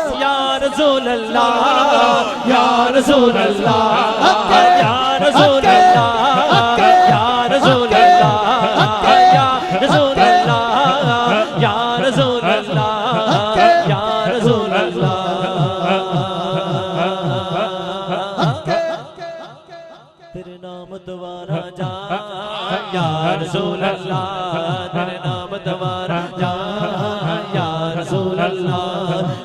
या रसूल अल्लाह रसूल अल्लाह या रसूल अल्लाह या रसूल अल्लाह या रसूल अल्लाह या रसूल अल्लाह या रसूल अल्लाह या रसूल अल्लाह तेरे नाम तुम्हारा जान या रसूल अल्लाह तेरे नाम तुम्हारा जान या रसूल अल्लाह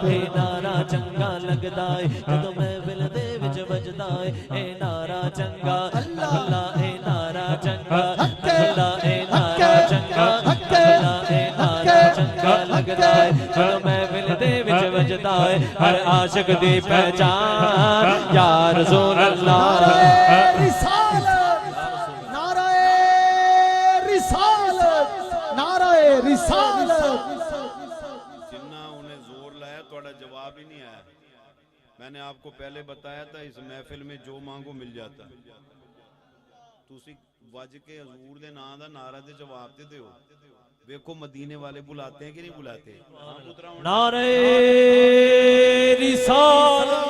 ए नारा चंगा लगदा है जदों महफिल दे विच वजदा है ए नारा चंगा अल्लाह ए नारा चंगा अल्लाह ए नारा चंगा अल्लाह ए नारा चंगा लगदा है जदों महफिल दे विच वजदा है हर आशिक दी पहचान या रसूल अल्लाह जवाब ही नहीं आया। मैंने आपको पहले बताया था इस महफिल में जो मांगो मिल जाता। तुसी वज के हजूर दे नाम दा नारा दे जवाब दे दियो। देखो मदीने वाले बुलाते हैं कि नहीं बुलाते। नारे रिसालत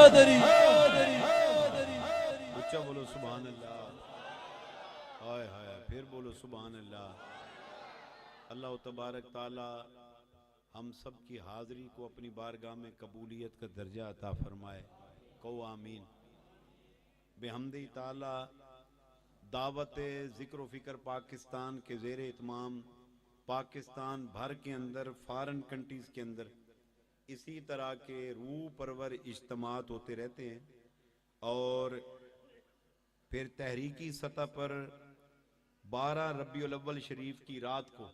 ऊंचा बोलो सुभान अल्लाह। हाय हाय, फिर बोलो सुभान अल्लाह। अल्लाह तबारक ताला हम सब की हाजिरी को अपनी बारगाह में कबूलियत का दर्जा अता फरमाए। कहो आमीन। बेहमदी ताला दावत ज़िक्र फ़िक्र पाकिस्तान के ज़ेर इत्माम पाकिस्तान भर के अंदर, फॉरेन कंट्रीज़ के अंदर इसी तरह के रूह परवर इज्तिमात होते रहते हैं। और फिर तहरीकी सतह पर 12 रबीउल अव्वल शरीफ की रात को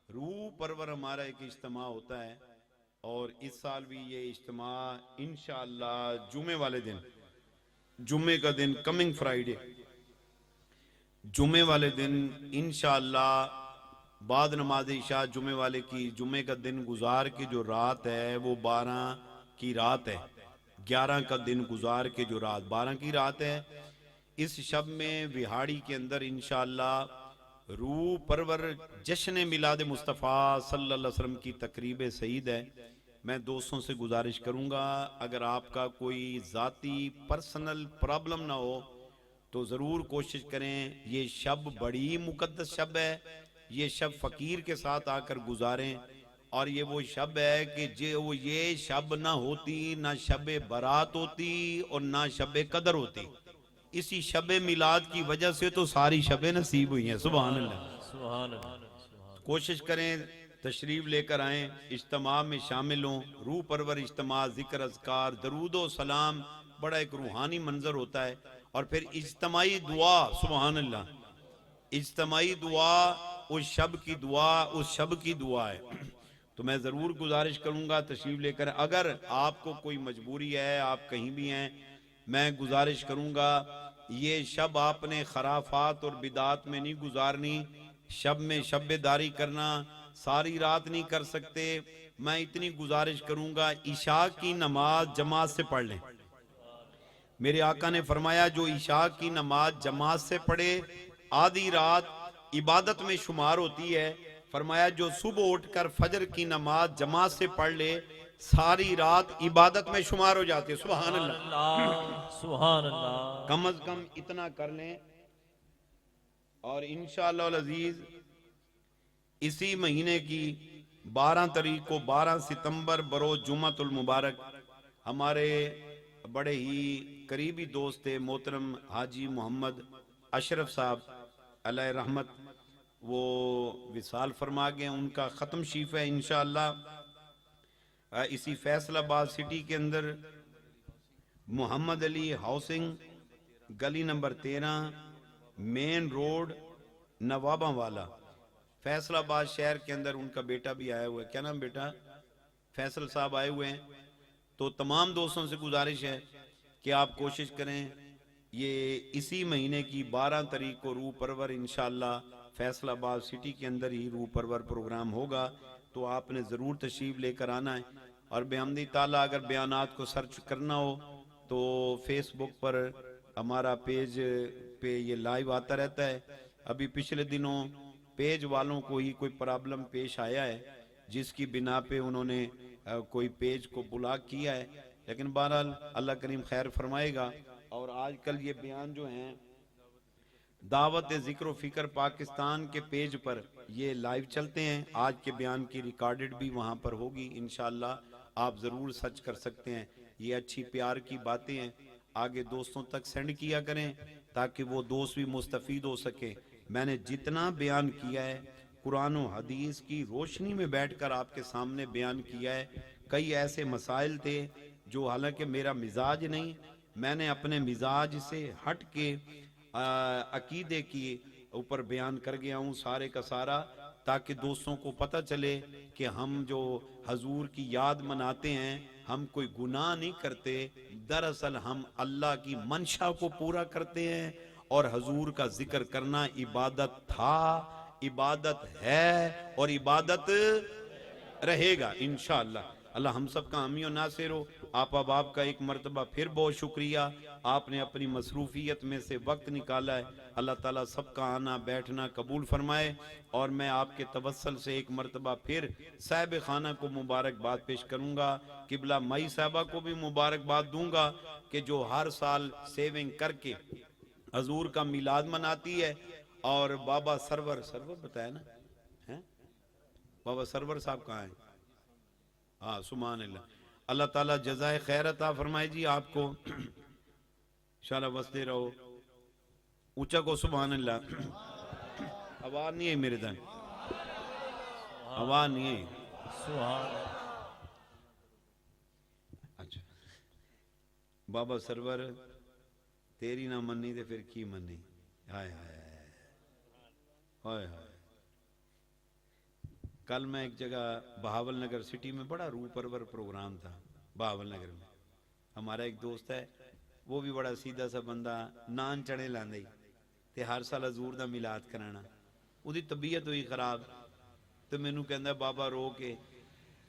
रूह परवर हमारा एक इज्तिमा होता है। और इस साल भी ये इज्तिमा इंशाअल्लाह जुमे वाले दिन, जुमे का दिन, कमिंग फ्राइडे, जुमे वाले दिन इंशाअल्लाह बाद नमाज इशा जुमे वाले की, जुमे का दिन गुजार के जो रात है वो 12 की रात है। 11 का दिन गुजार के जो रात 12 की रात है, इस शब में विहाड़ी के अंदर इंशाअल्लाह रूह परवर जश्न मिलाद मुस्तफ़ा सल्लल्लाहु अलैहि वसल्लम की तकरीब सईद है। मैं दोस्तों से गुजारिश करूंगा, अगर आपका कोई ज़ाती पर्सनल प्रॉब्लम ना हो तो ज़रूर कोशिश करें। ये शब बड़ी मुकद्दस शब है, ये शब फ़कीर के साथ आकर गुजारें। और ये वो शब है कि जो ये शब ना होती, ना शब बारात होती और ना शब कदर होती। इसी शब मिलाद की वजह से तो सारी शबें नसीब हुई हैं। सुभान अल्लाह, सुभान अल्लाह। कोशिश करें तशरीफ लेकर आएँ, इज्तिमा में शामिल हों। रूह परवर इज्तिमा, जिक्र अज़कार, दरूदो सलाम, बड़ा एक रूहानी मंजर होता है। और फिर इज्तिमाई दुआ, सुभान अल्लाह, इज्तिमाई दुआ उस शब की दुआ, उस शब की दुआ है। तो मैं ज़रूर गुजारिश करूँगा तशरीफ लेकर। अगर आपको कोई मजबूरी है, आप कहीं भी हैं, मैं गुजारिश करूँगा ये शब आपने खराफात और बिदात में नहीं गुजारनी। शब में शब्बेदारी करना, सारी रात नहीं कर सकते। मैं इतनी गुजारिश करूँगा इशा की नमाज जमात से पढ़ लें। मेरे आका ने फरमाया जो इशा की नमाज जमात से पढ़े आधी रात इबादत में शुमार होती है। फरमाया जो सुबह उठकर फजर की नमाज जमात से पढ़ ले सारी रात इबादत में शुमार हो जाती है। सुभान अल्लाह, सुभान अल्लाह। कम अज कम इतना कर लें। और इंशाअल्लाह अजीज इसी महीने की 12 तारीख को, 12 सितंबर बरोज जुम्मतुल मुबारक, हमारे बड़े ही करीबी दोस्त थे मोहतरम हाजी मोहम्मद अशरफ साहब अलैहि रहमत, वो विसाल फरमा गए। उनका ख़त्म शीफ है इंशाअल्लाह इसी फैसलाबाद सिटी के अंदर मोहम्मद अली हाउसिंग, गली नंबर 13, मेन रोड, नवाबा वाला, फैसलाबाद शहर के अंदर। उनका बेटा भी आया हुआ है। क्या नाम बेटा? फैसल साहब आए हुए हैं। तो तमाम दोस्तों से गुजारिश है कि आप कोशिश करें ये इसी महीने की 12 तारीख को रूह परवर इंशाअल्लाह फैसलाबाद सिटी के अंदर ही रूह परवर प्रोग्राम होगा। तो आपने ज़रूर तशरीफ़ लेकर आना है। और बेहमदी ताला अगर बयानात को सर्च करना हो तो फेसबुक पर हमारा पेज पे ये लाइव आता रहता है। अभी पिछले दिनों पेज वालों को ही कोई प्रॉब्लम पेश आया है जिसकी बिना पे उन्होंने कोई पेज को ब्लॉक किया है। लेकिन बहरहाल अल्लाह करीम खैर फरमाएगा। और आजकल ये बयान जो हैं दावत ज़िक्र फ़िक्र पाकिस्तान के पेज पर ये लाइव चलते हैं। आज के बयान की रिकॉर्डेड भी वहाँ पर होगी इंशाअल्लाह, आप ज़रूर सर्च कर सकते हैं। ये अच्छी प्यार की बातें हैं, आगे दोस्तों तक सेंड किया करें ताकि वो दोस्त भी मुस्तफ़ीद हो सके। मैंने जितना बयान किया है कुरान और हदीस की रोशनी में बैठकर आपके सामने बयान किया है। कई ऐसे मसाइल थे जो हालांकि मेरा मिजाज नहीं, मैंने अपने मिजाज से हट के अकीदे की ऊपर बयान कर गया हूँ सारे का सारा, ताकि दोस्तों को पता चले कि हम जो हजूर की याद मनाते हैं हम कोई गुनाह नहीं करते, दरअसल हम अल्लाह की मंशा को पूरा करते हैं। और हजूर का जिक्र करना इबादत था, इबादत है और इबादत रहेगा इंशाअल्लाह। अल्लाह हम सब का हामी और नासिर हो। आपा बाप का एक मर्तबा फिर बहुत शुक्रिया, आपने अपनी मसरूफियत में से वक्त निकाला है। अल्लाह ताला सबका आना बैठना कबूल फरमाए। और मैं आपके तवस्सल से एक मर्तबा फिर साहिब खाना को मुबारकबाद पेश करूंगा। किबला माई साहबा को भी मुबारकबाद दूंगा कि जो हर साल सेविंग करके हजूर का मिलाद मनाती है। और बाबा सरवर बताया ना है, बाबा सरवर साहब कहाँ हैं? हाँ, सुभान अल्लाह। अल्लाह ताला जज़ाए खैर अता फरमाए जी आपको, इंशाल्लाह बसते रहो। ऊंचा को सुभान अल्लाह। आवाज नहीं है मेरे तक, आवाज नहीं है। अच्छा, बाबा सरवर तेरी ना मन्नी ते फिर की मन्नी। हाय हाय हाय हाय। कल मैं एक जगह बहावल नगर सिटी में बड़ा रूह परवर प्रोग्राम था बहावल नगर में। हमारा एक दोस्त है, वो भी बड़ा सीधा सा बंदा, नान चने लांदे ते हर साल हजूर दा मिलाद कराना। उदी तबीयत हुई खराब तो मैनू कहंदा बाबा रो के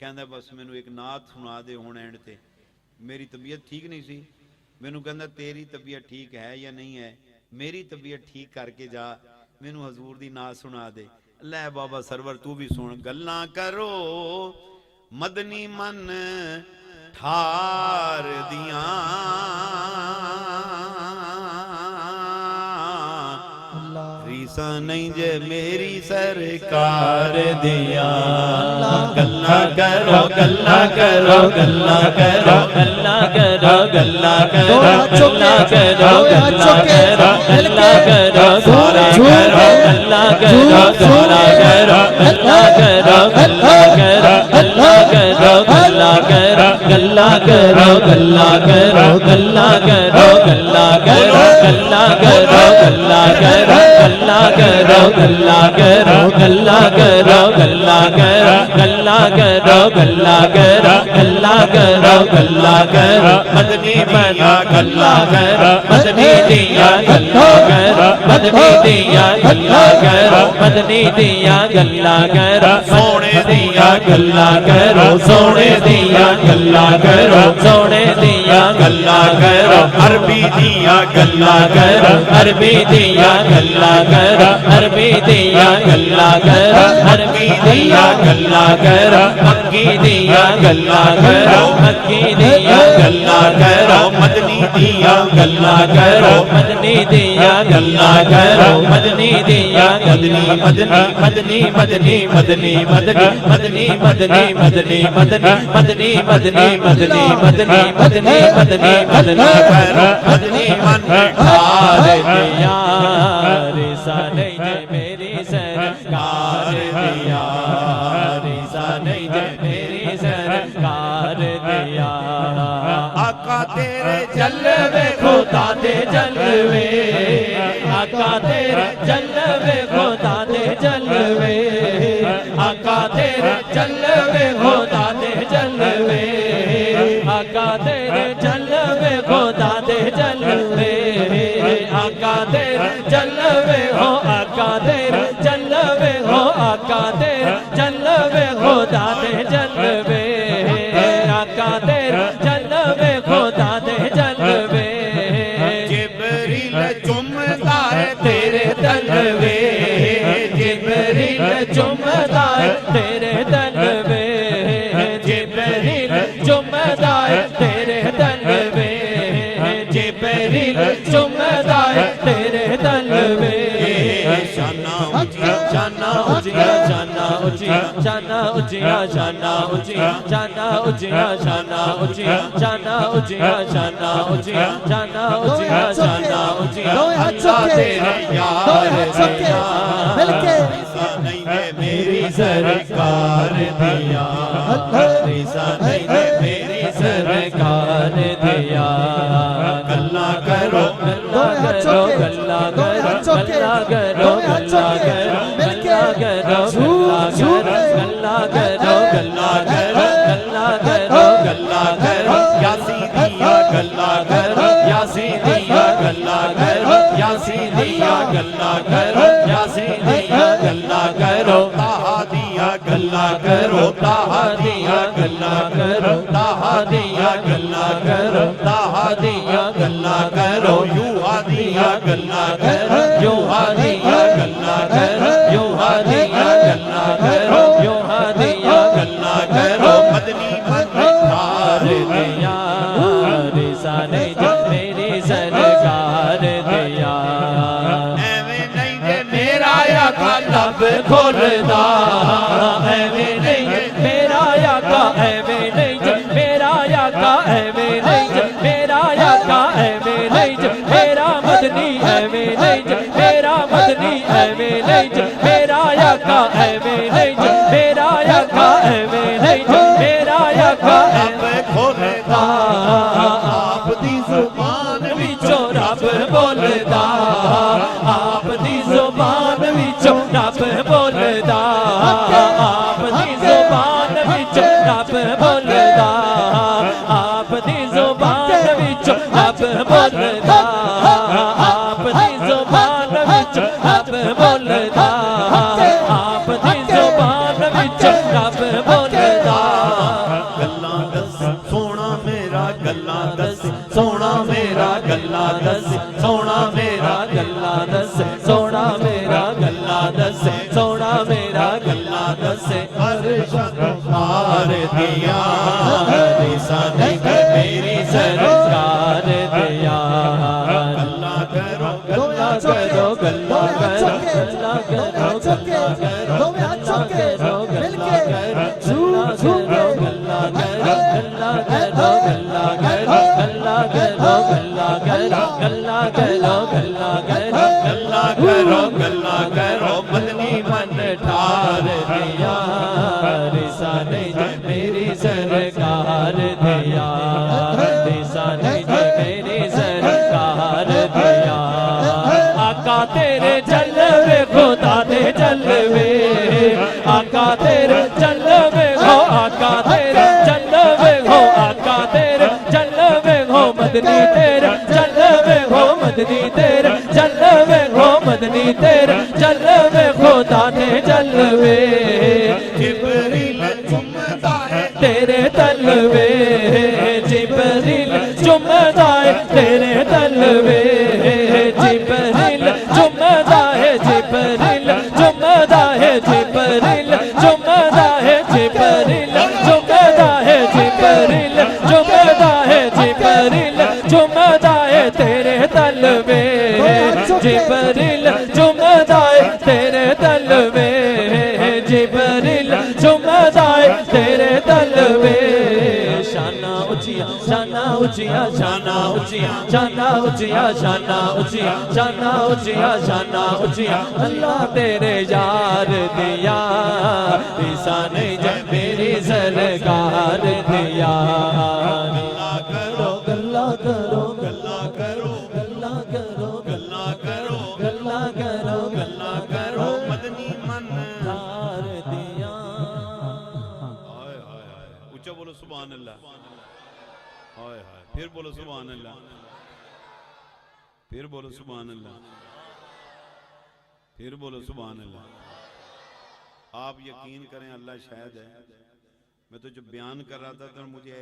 कहंदा बस मैनू एक नात सुना दे हुण एंड ते। मेरी तबीयत ठीक नहीं सी, मैनू कहंदा तेरी तबीयत ठीक है या नहीं है, मेरी तबीयत ठीक करके जा, मैनू हजूर दी नात सुना दे। लै बाबा सरवर तू भी सुन। गल्लां करो मदनी मन ठार दियां, रीसा नहीं जे मेरी सरकार दिया। गल्ला करो गल्ला करो गल्ला करो गल्ला करो गल्ला करो गल्ला करो गल्ला करो गल्ला करो सोना करो गल्ला करो सोना करो गल्ला करो गल्ला करो गल्ला करो गल्ला करो गल्ला करो गल्ला करो गल्ला करो गल्ला करो गल्ला करो गल्ला करो गल्ला करो गल्ला करो गल्ला करो गल्ला करो गल्ला करो गल्ला करो गल्ला करो गल्ला करो मदनी बना गल्ला करो मदनी दिया गल्ला करो मदनी दिया गल्ला करो मदनी दिया गल्ला करो सोने दिया गल्ला करो सोने दिया गल्ला करो सोने दिया गल्ला करो अरबी दिया गल्ला करो अरबी दिया गल्ला करो अरबी दिया गल्ला करो अरबी दिया गल्ला करो मक्की दिया गल्ला करो मक्की दिया गल्ला करो मदनी दिया गल्ला करो मदनी दिया गल्ला करो मदनी दिया मदनी मदनी मदनी मदनी मदनी मदनी मदनी मदनी मदनी मदनी मदनी मदनी मदनी मदनी मदनी मदनी मदनी करो मदनी मन ठार दिया। रीसा नहीं जे मेरी सरकार दिया, रीसा नहीं जे मेरी सरकार दिया। आका तेरे जलवे खुदा दे जलवे, आका तेरे जलवे खुदा दे जलवे, आका तेरे जलवे खुदा दे जलवे, आका तेरे जलवे खुदा दे जलवे, आका तेरे जलवे हो आका तेरे जलवे हो आका तेरे जलवे खुदा दे जलवे, आका तेरे जलवे खुदा दे जलवे। जिब्रील चुमता है तेरे तलवे, जिब्रील चुमता है तेरे तलवे, जिब्रील चुमता है तेरे तलवे, जिब्रील चुमता है तेरे तलवे। शाना उचिया शाना उचिया शाना उचिया शाना उचिया शाना उचिया शाना उचिया शाना उचिया शाना उचिया शाना उचिया शाना उचिया शाना उचिया। अल्लाह तेरे यार दिया, रीसा नहीं है मेरी सरकार दिया, रीसा नहीं है मेरी सरकार दिया। गल्ला करो गल्ला करो गल्ला करो गल्ला करो गल्ला करो गल्ला करो गल्ला करो गल्ला करो गल्ला करो गल्ला करो यासी दिया गल्ला करो यासी दिया गल्ला करो यासी दिया गल्ला करो यासी दिया गल्ला करो ताहा दिया गल्ला करो ताहा दिया गल्ला करो ताहा दिया गल्ला करो ताहा दिया गल्ला करो यूं हादिया गल्ला करो यूं हादिया गल्ला करो यूं हादिया गल्ला करो यूं हादिया गल्ला करो मदनी सरकार दिया रिसाने मेरी सरकार दिया एवें नहीं जे मेरा आका लब खोलदा एवें नहीं जे मेरा आका एवें नहीं जे मेरा आका एवें नहीं जे मेरा आका एवें नहीं जे मेरा मदनी एवें नहीं जे मेरा मदनी एवें नहीं जे मेरा आका एवें नहीं जे मेरा आका एवें नहीं जे मेरा आका एवें खोलदा आप दी जुबान विचों रब बोलदा आप दी जुबान विचों रब बोलदा आप दी जुबान विचों रब बोलदा आप दी जुबान विचों रब बोलदा आप दी जुबान विचों रब बोलदा आप दी जुबान विचों रब बोलदा गल्लां दस सोना मेरा गल्लां दस सोना मेरा गल्ला दस सोना मेरा गल्ला दस सोना मेरा गल्ला दस सोना मेरा गल्ला दस सरकार दिया रिसाने मेरी सरकार दिया गल्ला करो गल्ला करो गल्ला करो गल्ला करो गल्ला करो गल्ला करो गल्ला करो गल्ला करो गल्ला करो गल्ला करो गल्ला करो गल्ला करो गल्ला करो गल्ला करो गल्ला करो गल्ला करो मदनी मन ठार दिया रिसाने मेरी सरकार दिया रिसाने मेरी सरकार दिया आका तेरे जलवे खुदा दे जलवे आका तेरे जलवे हो आका तेरे जलवे हो आका तेरे जलवे हो मदनी तेरे जलवे हो मदनी तेरे जलवे हो मदनी तेरे जलवे खुदा दे जलवे जिब्रील चुमदा है तेरे तलवे जिब्रील चुमदा है तेरे तलवे जिब्रील चुमदा है जिब्रील चुमदा है जिब्रील चुमदा है जिब्रील चुमदा है जिब्रील चुमदा है जिब्रील चुमदा है तेरे तलवे जिब्रील चुमदा है तेरे तलवे जिब्रील चुमदा है तेरे तलवे शाना उचिया शाना उचिया शाना उचिया शाना उचिया शाना उचिया शाना उचिया शाना उचिया अल्लाह तेरे यार दिया ईसा नहीं जब मेरी सरकार दिया गल्ला करो गल्ला करो गल्ला करो गल्ला करो गल्ला करो गल्ला करो गल्ला करो मदनी मन ठार दिया हाय हाय हाय ऊंचा बोलो सुभान अल्लाह हाय हाय फिर बोलो सुभान अल्लाह फिर बोलो सुभान अल्लाह फिर बोलो सुभान अल्लाह आप यकीन करें अल्लाह शायद है मैं तो जो बयान कर रहा था तो मुझे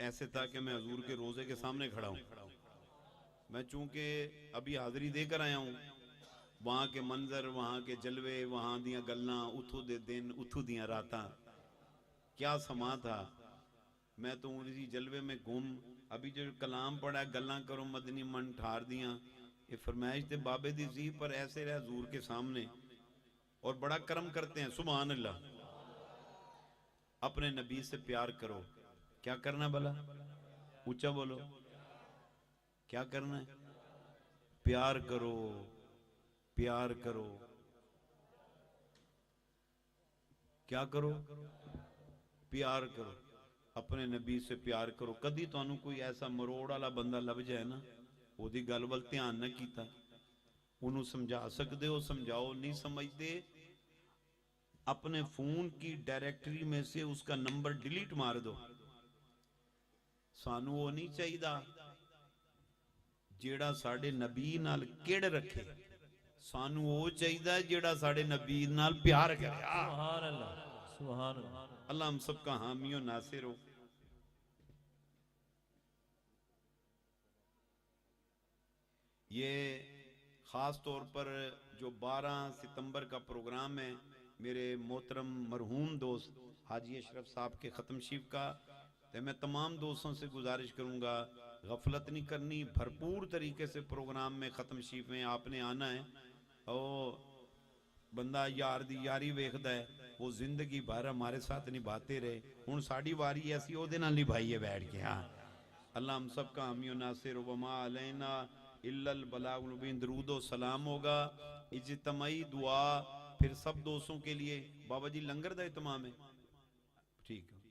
ऐसे था कि मैं हजूर के रोजे के सामने खड़ा हूं मैं चूंकि अभी हाजिरी देकर आया हूं वहां के मंजर वहां के जलवे वहां दियां गल्लां उथू दे दिन उथू दियां रातां क्या समा था मैं तो उसी जलवे में गुम अभी जो कलाम पढ़ा गल्लां करो मदनी मन ठार दियां ये फरमाइश थे बाबे दी जी पर ऐसे रहे हजूर के सामने और बड़ा कर्म करते हैं सुभान अल्लाह अपने नबी से प्यार करो क्या करना भला ऊंचा बोलो क्या करना है प्यार करो प्यार करो क्या करो प्यार करो अपने नबी से प्यार करो कदी तुहानू कोई ऐसा मरोड़ वाला बंदा लभ जाए ना ओदी गल वल ध्यान ना कीता उन्होंने समझा सकते हो समझाओ नहीं समझते अपने फोन की डायरेक्टरी में से उसका नंबर डिलीट मार दो सानू वो नहीं चाहिए जेड़ा साडे नबी नाल किड़ रखे सानू वो चाहिए जेड़ा साडे नबी नाल प्यार करे सुभान अल्लाह। अल्लाह हम सबका हामी और नासिर हो। ये ख़ास तौर पर जो 12 सितंबर का प्रोग्राम है, मेरे मोहतरम मरहूम दोस्त हाजी अशरफ साहब के ख़त्म शीफ का, तो मैं तमाम दोस्तों से गुजारिश करूँगा, गफलत नहीं करनी, भरपूर तरीके से प्रोग्राम में ख़त्म शीफ में आपने आना है। और बंदा यार दी यारी वेखदा है, वो जिंदगी भर हमारे साथ निभाते रहे। हुण साडी वारी ऐसी ओदे नाल निभाइए बैठ के। हाँ, अल्लाह हम सब का हामी नासिर वमा अलैना इल्लल बलागुल मुबीन। दरूद व सलाम होगा, इज्तिमाई दुआ फिर सब दोस्तों के लिए। बाबा जी लंगर दा इत्माम है, ठीक है।